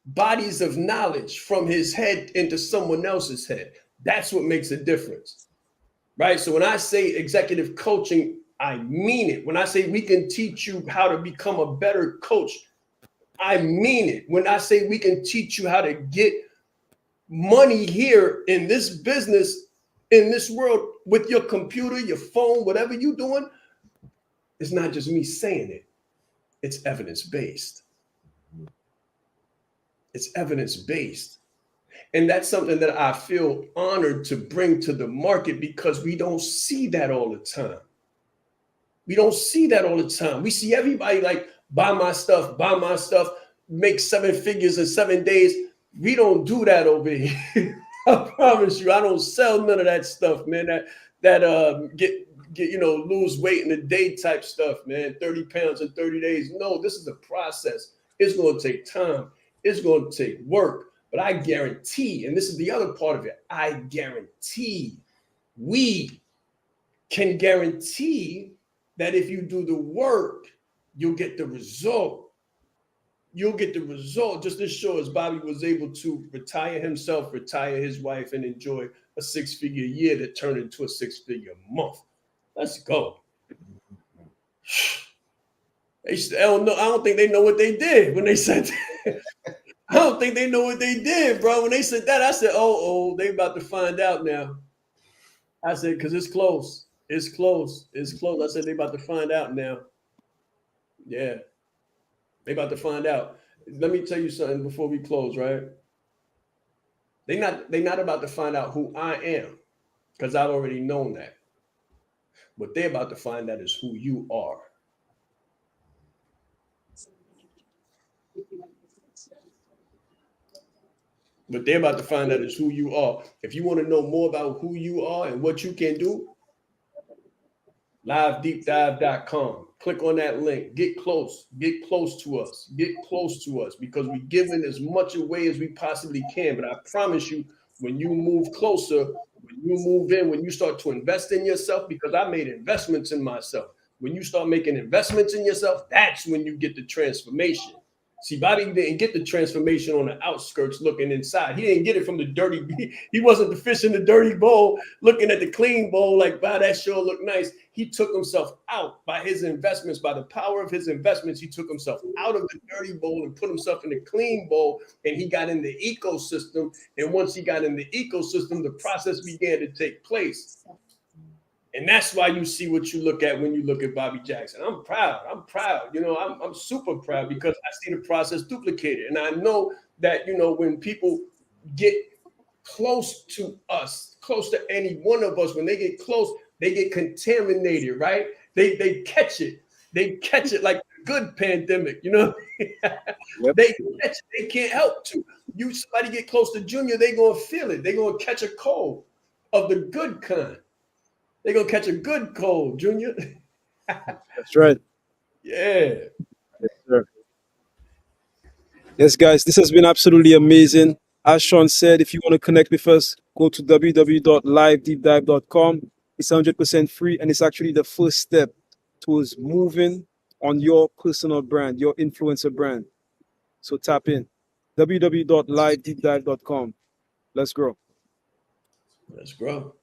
bodies of knowledge from his head into someone else's head. That's what makes a difference, right? So when I say executive coaching, I mean it. When I say we can teach you how to become a better coach, I mean it. When I say we can teach you how to get money here in this business, in this world, with your computer, your phone, whatever you're doing, it's not just me saying it. It's evidence-based. It's evidence-based. And that's something that I feel honored to bring to the market because we don't see that all the time. We don't see that all the time. We see everybody like, buy my stuff, make 7 figures in 7 days. We don't do that over here. I promise you, I don't sell none of that stuff, man. That get lose weight in a day type stuff, man. 30 pounds in 30 days. No, this is a process. It's going to take time. It's going to take work. But I guarantee, and this is the other part of it, I guarantee, we can guarantee that if you do the work, you'll get the result. You'll get the result. Just as sure as Bobby was able to retire himself, retire his wife, and enjoy a 6-figure year that turned into a 6-figure month. Let's go. I don't think they know what they did when they said that. I don't think they know what they did, bro. When they said that, I said, oh, they about to find out now. I said, because it's close. It's close. It's close. I said, they about to find out now. Yeah. They about to find out. Let me tell you something before we close, right? They not about to find out who I am, because I've already known that. What they're about to find out is who you are. What they're about to find out is who you are. If you want to know more about who you are and what you can do, livedeepdive.com. Click on that link. Get close to us. Get close to us because we're giving as much away as we possibly can. But I promise you, when you move closer, when you move in, when you start to invest in yourself, because I made investments in myself. When you start making investments in yourself, that's when you get the transformation. See, Bobby didn't get the transformation on the outskirts looking inside. He didn't get it from the dirty. He wasn't the fish in the dirty bowl looking at the clean bowl like, wow, that sure looked nice. He took himself out by his investments, by the power of his investments. He took himself out of the dirty bowl and put himself in the clean bowl, and he got in the ecosystem. And once he got in the ecosystem, the process began to take place. And that's why you see what you look at when you look at Bobby Jackson. I'm proud. You know, I'm super proud because I see the process duplicated. And I know that, you know, when people get close to us, close to any one of us, when they get close, they get contaminated, right? They catch it. They catch it like a good pandemic, you know? Yep. They catch it. They can't help to. Somebody get close to Junior, they going to feel it. They're going to catch a cold of the good kind. They're going to catch a good cold, Junior. That's right. Yeah. Yes, sir. Yes, guys, this has been absolutely amazing. As Sean said, if you want to connect with us, go to www.livedeepdive.com. It's 100% free, and it's actually the first step towards moving on your personal brand, your influencer brand. So tap in. www.livedeepdive.com. Let's grow. Let's grow.